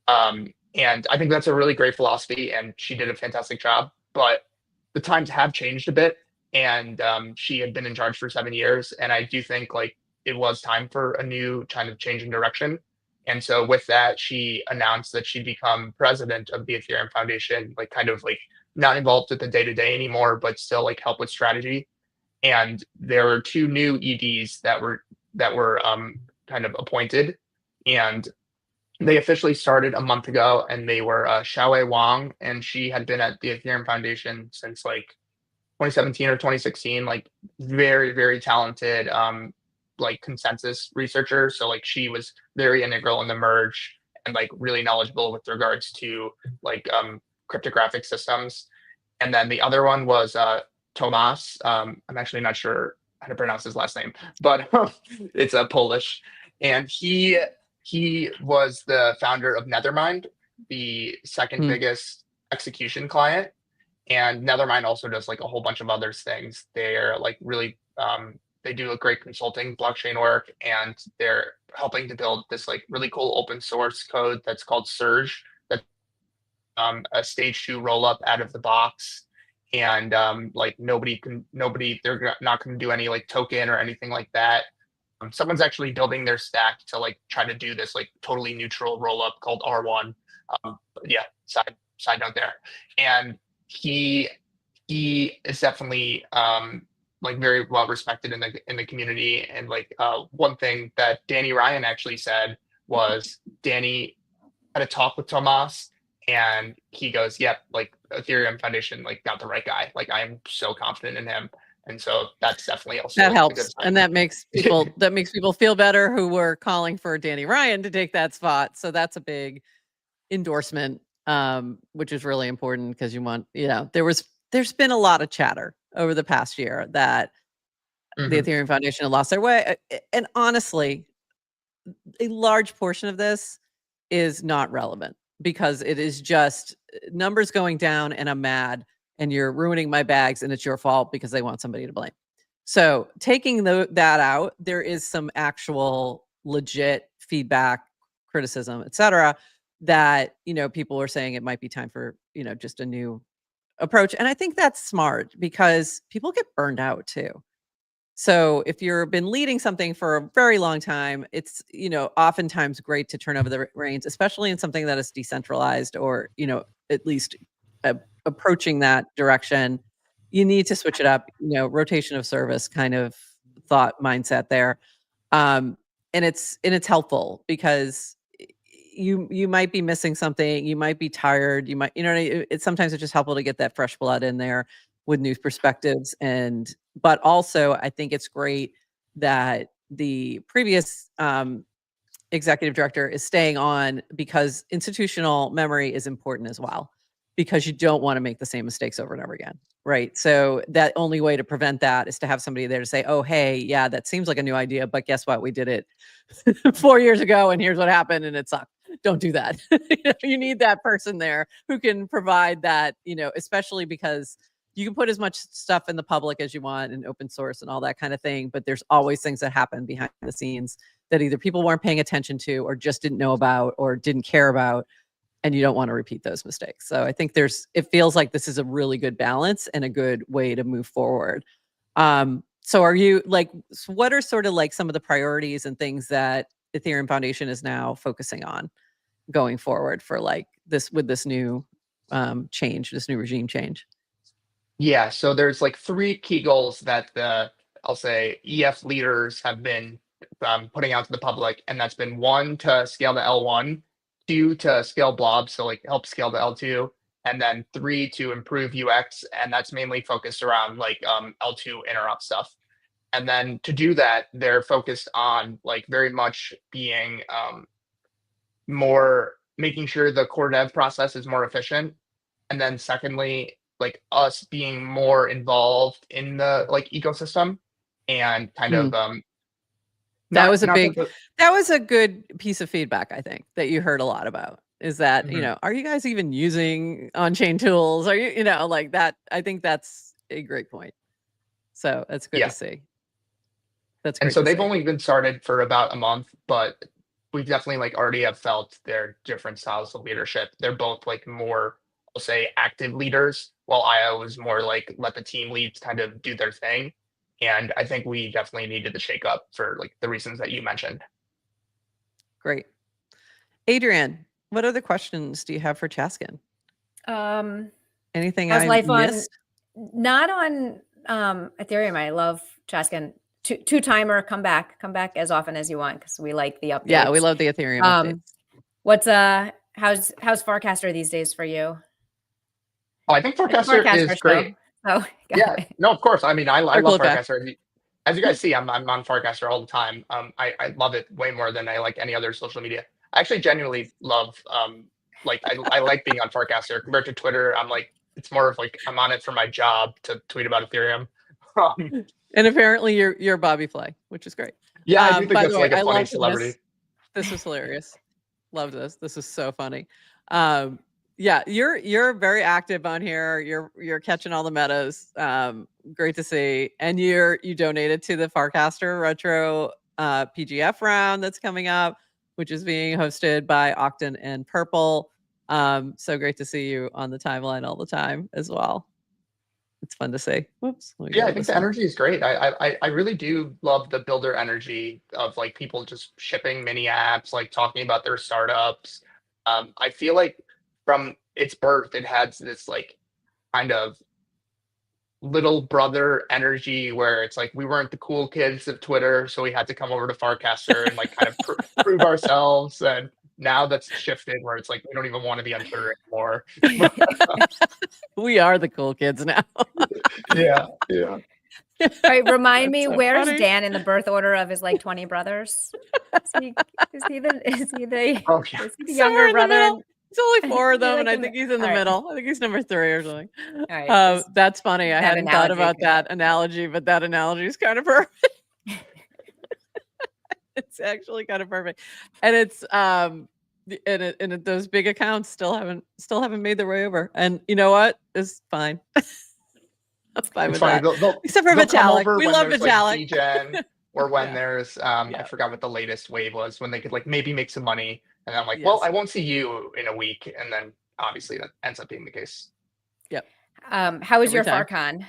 And I think that's a really great philosophy, and she did a fantastic job. But the times have changed a bit, and she had been in charge for 7 years, and I do think like it was time for a new kind of change in direction. And so with that, she announced that she'd become president of the Ethereum Foundation, like kind of like not involved with the day-to-day anymore, but still like help with strategy. And there were two new EDs that were kind of appointed, and they officially started a month ago, and they were Xiaowei Wang, and she had been at the Ethereum Foundation since like 2017 or 2016, like very, very talented, like consensus researcher. So like she was very integral in the merge and like really knowledgeable with regards to like cryptographic systems. And then the other one was Tomas. I'm actually not sure how to pronounce his last name, but it's a Polish. And he was the founder of Nethermind, the second biggest execution client. And Nethermind also does like a whole bunch of other things. They're like really they do a great consulting blockchain work, and they're helping to build this like really cool open source code that's called Surge, that a stage 2 roll up out of the box. And like they're not going to do any like token or anything like that. Someone's actually building their stack to like try to do this like totally neutral roll up called R1. But yeah, side note there. And he is definitely like very well respected in the community. And like one thing that Danny Ryan actually said was Danny had a talk with Tomas, and he goes, "Yep, like Ethereum Foundation like got the right guy. Like I am so confident in him." And so that's definitely also that like, helps, and that makes people feel better who were calling for Danny Ryan to take that spot. So that's a big endorsement, which is really important, because you want, there's been a lot of chatter over the past year that the Ethereum Foundation had lost their way, and honestly, a large portion of this is not relevant, because it is just numbers going down, and I'm mad, and you're ruining my bags, and it's your fault because they want somebody to blame. So taking that out, there is some actual legit feedback, criticism, etc., that people are saying it might be time for just a new approach. And I think that's smart, because people get burned out too. So if you've been leading something for a very long time, it's oftentimes great to turn over the reins, especially in something that is decentralized, or at least approaching that direction. You need to switch it up, rotation of service kind of thought mindset there. And it's helpful, because you might be missing something, you might be tired, you might, sometimes it's just helpful to get that fresh blood in there. with new perspectives. But also I think it's great that the previous executive director is staying on, because institutional memory is important as well, because you don't want to make the same mistakes over and over again. Right. So that only way to prevent that is to have somebody there to say, oh, hey, yeah, that seems like a new idea, but guess what? We did it 4 years ago and here's what happened and it sucked. Don't do that. You need that person there who can provide that, especially because you can put as much stuff in the public as you want and open source and all that kind of thing. But there's always things that happen behind the scenes that either people weren't paying attention to or just didn't know about or didn't care about. And you don't want to repeat those mistakes. So I think it feels like this is a really good balance and a good way to move forward. So are you what are sort of like some of the priorities and things that Ethereum Foundation is now focusing on going forward for with this new change, this new regime change? Yeah, so there's like 3 key goals that I'll say EF leaders have been putting out to the public, and that's been 1, to scale the L1, 2, to scale blobs, so like help scale the L2, and then 3, to improve UX, and that's mainly focused around L2 interrupt stuff. And then to do that, they're focused on very much being more making sure the core dev process is more efficient. And then secondly, us being more involved in the ecosystem and kind of that was a good piece of feedback, I think, that you heard a lot about, is that, are you guys even using on-chain tools? Are you, like that? I think that's a great point. So that's good to see. That's great. And so they've only been started for about a month, but we've definitely already have felt their different styles of leadership. They're both more, I'll say, active leaders, while IO is more let the team leads kind of do their thing. And I think we definitely needed the shakeup for the reasons that you mentioned. Great. Adrian, what other questions do you have for Chaskin? Anything I missed? Not on Ethereum. I love Chaskin. Two-timer, come back as often as you want, because we like the updates. Yeah, we love the Ethereum updates. What's how's Farcaster these days for you? Oh, I think Farcaster is great. Oh, yeah, no, of course. I mean, I love Farcaster. As you guys see, I'm on Farcaster all the time. I love it way more than I like any other social media. I actually genuinely love I like being on Farcaster compared to Twitter. It's more of I'm on it for my job to tweet about Ethereum. And apparently you're Bobby Flay, which is great. Yeah, I do think that's a funny celebrity. This was hilarious. Love this. This is so funny. Yeah, you're very active on here. You're catching all the metas. Great to see. And you donated to the Farcaster Retro PGF round that's coming up, which is being hosted by Octon and Purple. So great to see you on the timeline all the time as well. It's fun to see. Whoops. Yeah, I think the energy is great. I really do love the builder energy of people just shipping mini apps, talking about their startups. I feel like from its birth, it had this kind of little brother energy where it's we weren't the cool kids of Twitter, so we had to come over to Farcaster and kind of prove ourselves. And now that's shifted where it's we don't even want to be on Twitter anymore. We are the cool kids now. Yeah. All right, remind me, where's funny. Dan in the birth order of his 20 brothers? Is he the younger brother? It's only 4 of them, and I think he's in the middle. I think he's number 3 or something. All right, that's funny. I hadn't thought about that analogy, but that analogy is kind of perfect. It's actually kind of perfect, and it's and those big accounts still haven't made their way over, and you know what? It's fine. That's fine with that. Except for Vitalik, we love Vitalik. Degen, or when there's I forgot what the latest wave was, when they could maybe make some money, and I'm well, I won't see you in a week, and then obviously that ends up being the case. Yep. How was your FarCon?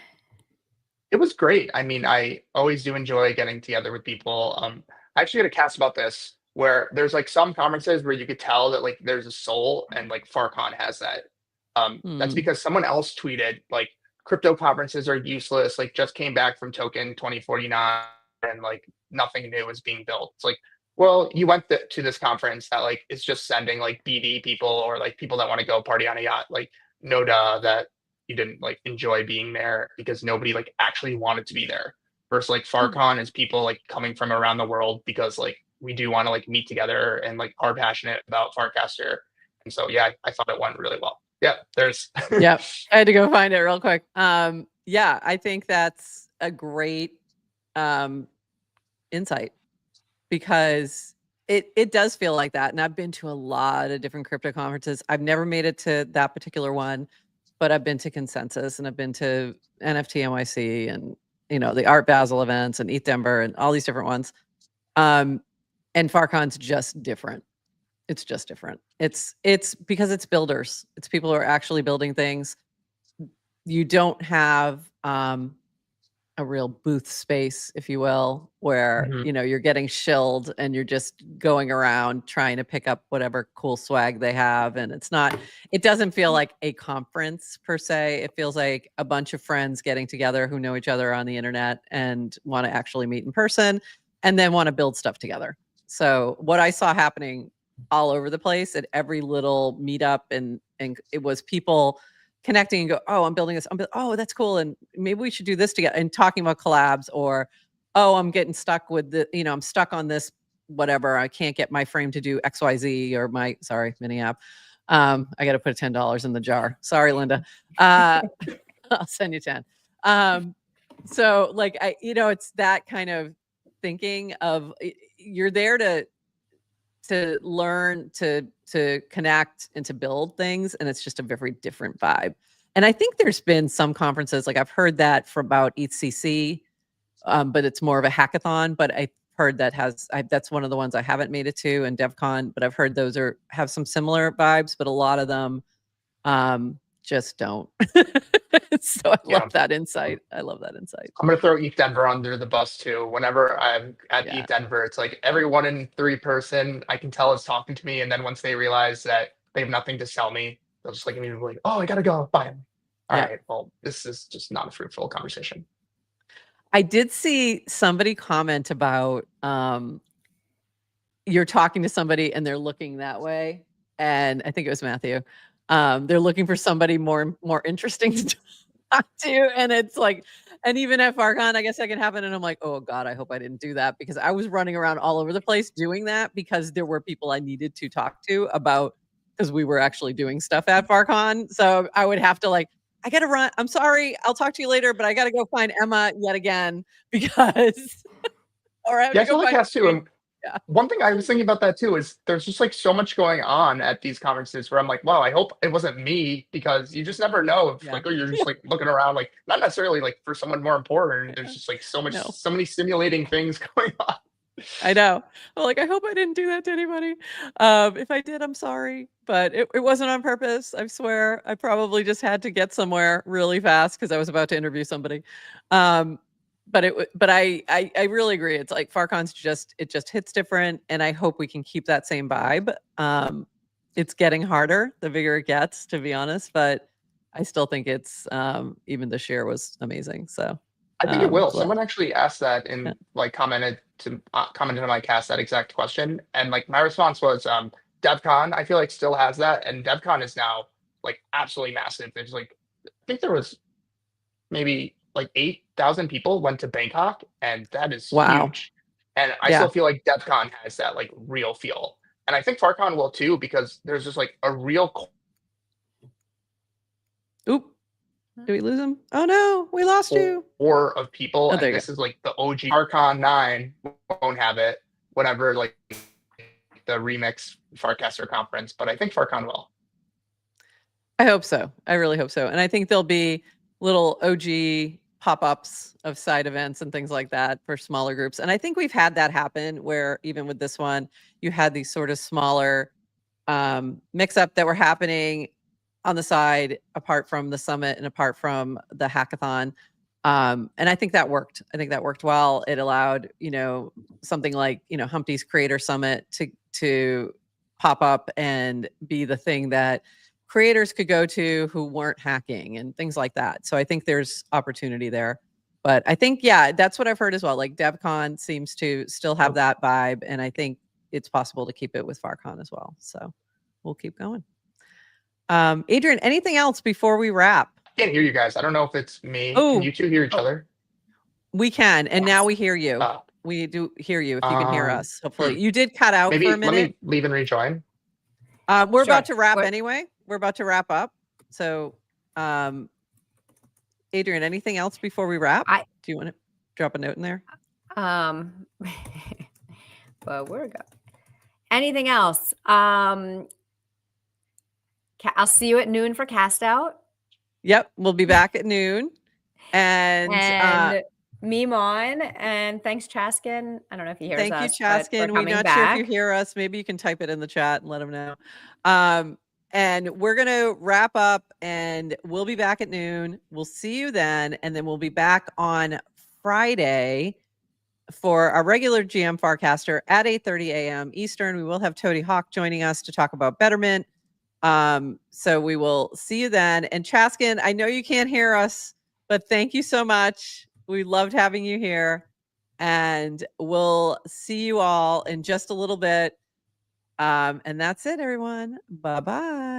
It was great. I mean, I always do enjoy getting together with people. I actually had a cast about this where there's some conferences where you could tell that there's a soul, and FarCon has that. That's because someone else tweeted crypto conferences are useless. Just came back from Token 2049 and nothing new is being built. It's well, you went to this conference that is just sending BD people or people that want to go party on a yacht, Noda, that you didn't like enjoy being there because nobody like actually wanted to be there. Versus like FarCon is people like coming from around the world because like we do want to like meet together and like are passionate about Farcaster. And so yeah, I thought it went really well. Yeah, there's Yep. I had to go find it real quick. Yeah, I think that's a great insight, because it does feel like that. And I've been to a lot of different crypto conferences. I've never made it to that particular one, but I've been to Consensus and I've been to NFT NYC and, you know, the Art Basel events and ETH Denver and all these different ones. And FarCon's just different. It's just different. It's because it's builders. It's people who are actually building things. You don't have a real booth space, if you will, where, you know, you're getting shilled and you're just going around trying to pick up whatever cool swag they have. And it doesn't feel like a conference per se. It feels like a bunch of friends getting together who know each other on the internet and want to actually meet in person and then want to build stuff together. So what I saw happening all over the place at every little meetup, and it was people connecting and go, oh, I'm building this. Oh, that's cool. And maybe we should do this together, and talking about collabs, or, oh, I'm getting stuck with I'm stuck on this, whatever. I can't get my frame to do XYZ or mini app. I got to put $10 in the jar. Sorry, Linda. I'll send you 10. So like, it's that kind of thinking of, you're there to learn, to connect and to build things. And it's just a very different vibe. And I think there's been some conferences, like I've heard that from about ETHCC, but it's more of a hackathon. But I've heard that's one of the ones I haven't made it to, and DevCon, but I've heard those have some similar vibes, but a lot of them just don't. So I love that insight. I love that insight. I'm going to throw ETH Denver under the bus too. Whenever I'm at ETH Denver, it's like every 1 in 3 person I can tell is talking to me. And then once they realize that they have nothing to sell me, they'll just like immediately like, oh, I got to go buy them. All right, well, this is just not a fruitful conversation. I did see somebody comment about you're talking to somebody and they're looking that way. And I think it was Matthew. They're looking for somebody more interesting to talk to. And it's like, and even at FarCon, I guess that can happen. And I'm like, oh God, I hope I didn't do that, because I was running around all over the place doing that because there were people I needed to talk to about, because we were actually doing stuff at FarCon. So I would have to I got to run. I'm sorry. I'll talk to you later, but I got to go find Emma yet again because, or I have to go find too. Yeah. One thing I was thinking about that too is there's just like so much going on at these conferences where I'm like, wow, I hope it wasn't me, because you just never know if like, oh, you're just like looking around, like not necessarily like for someone more important. There's just like so many stimulating things going on. I know. I'm like, I hope I didn't do that to anybody. If I did, I'm sorry, but it wasn't on purpose. I swear. I probably just had to get somewhere really fast because I was about to interview somebody. But I really agree. It's like FarCon's just hits different, and I hope we can keep that same vibe. It's getting harder the bigger it gets, to be honest, but I still think it's even this year was amazing. So I think it will. Someone actually asked that and like commented on my cast that exact question, and like my response was DevCon. I feel like still has that, and DevCon is now like absolutely massive. There's like, I think there was maybe like 8,000 people went to Bangkok, and that is huge. And I still feel like DevCon has that like real feel, and I think FarCon will too, because there's just like a real. Oop. Did we lose him? Oh no, we lost you. Or of people, and this is like the OG. FarCon 9 won't have it, whatever, like the remix Farcaster conference, but I think FarCon will. I hope so. I really hope so. And I think there'll be little OG pop-ups of side events and things like that for smaller groups. And I think we've had that happen where even with this one, you had these sort of smaller mix-up that were happening on the side, apart from the summit and apart from the hackathon. And I think that worked. I think that worked well. It allowed, something like, Humpty's Creator Summit to pop up and be the thing that creators could go to who weren't hacking and things like that. So I think there's opportunity there. But I think, that's what I've heard as well. Like DevCon seems to still have that vibe. And I think it's possible to keep it with FarCon as well. So we'll keep going. Adrian, anything else before we wrap? can't hear you guys. I don't know if it's me. Can Oh, you two hear each other? we can, and now Yes. we hear you. Uh, We do hear you if you can hear us. Hopefully, you did cut out for Maybe a let minute. me leave and rejoin. We're about Sure. to wrap anyway. We're about to wrap up. So, Adrian, anything else before we wrap? Do you want to drop a note in there? But we're good. Anything else? I'll see you at noon for cast out. Yep, we'll be back at noon. And meme on, and thanks Chaskin. I don't know if he hears us. Thank you, Chaskin. We're not sure if you hear us. Maybe you can type it in the chat and let him know. And we're going to wrap up, and we'll be back at noon. We'll see you then. And then we'll be back on Friday for our regular GM Farcaster at 8:30 a.m. Eastern. We will have Tody Hawk joining us to talk about Betterment. So we will see you then. And Chaskin, I know you can't hear us, but thank you so much. We loved having you here. And we'll see you all in just a little bit. And that's it, everyone. Bye-bye.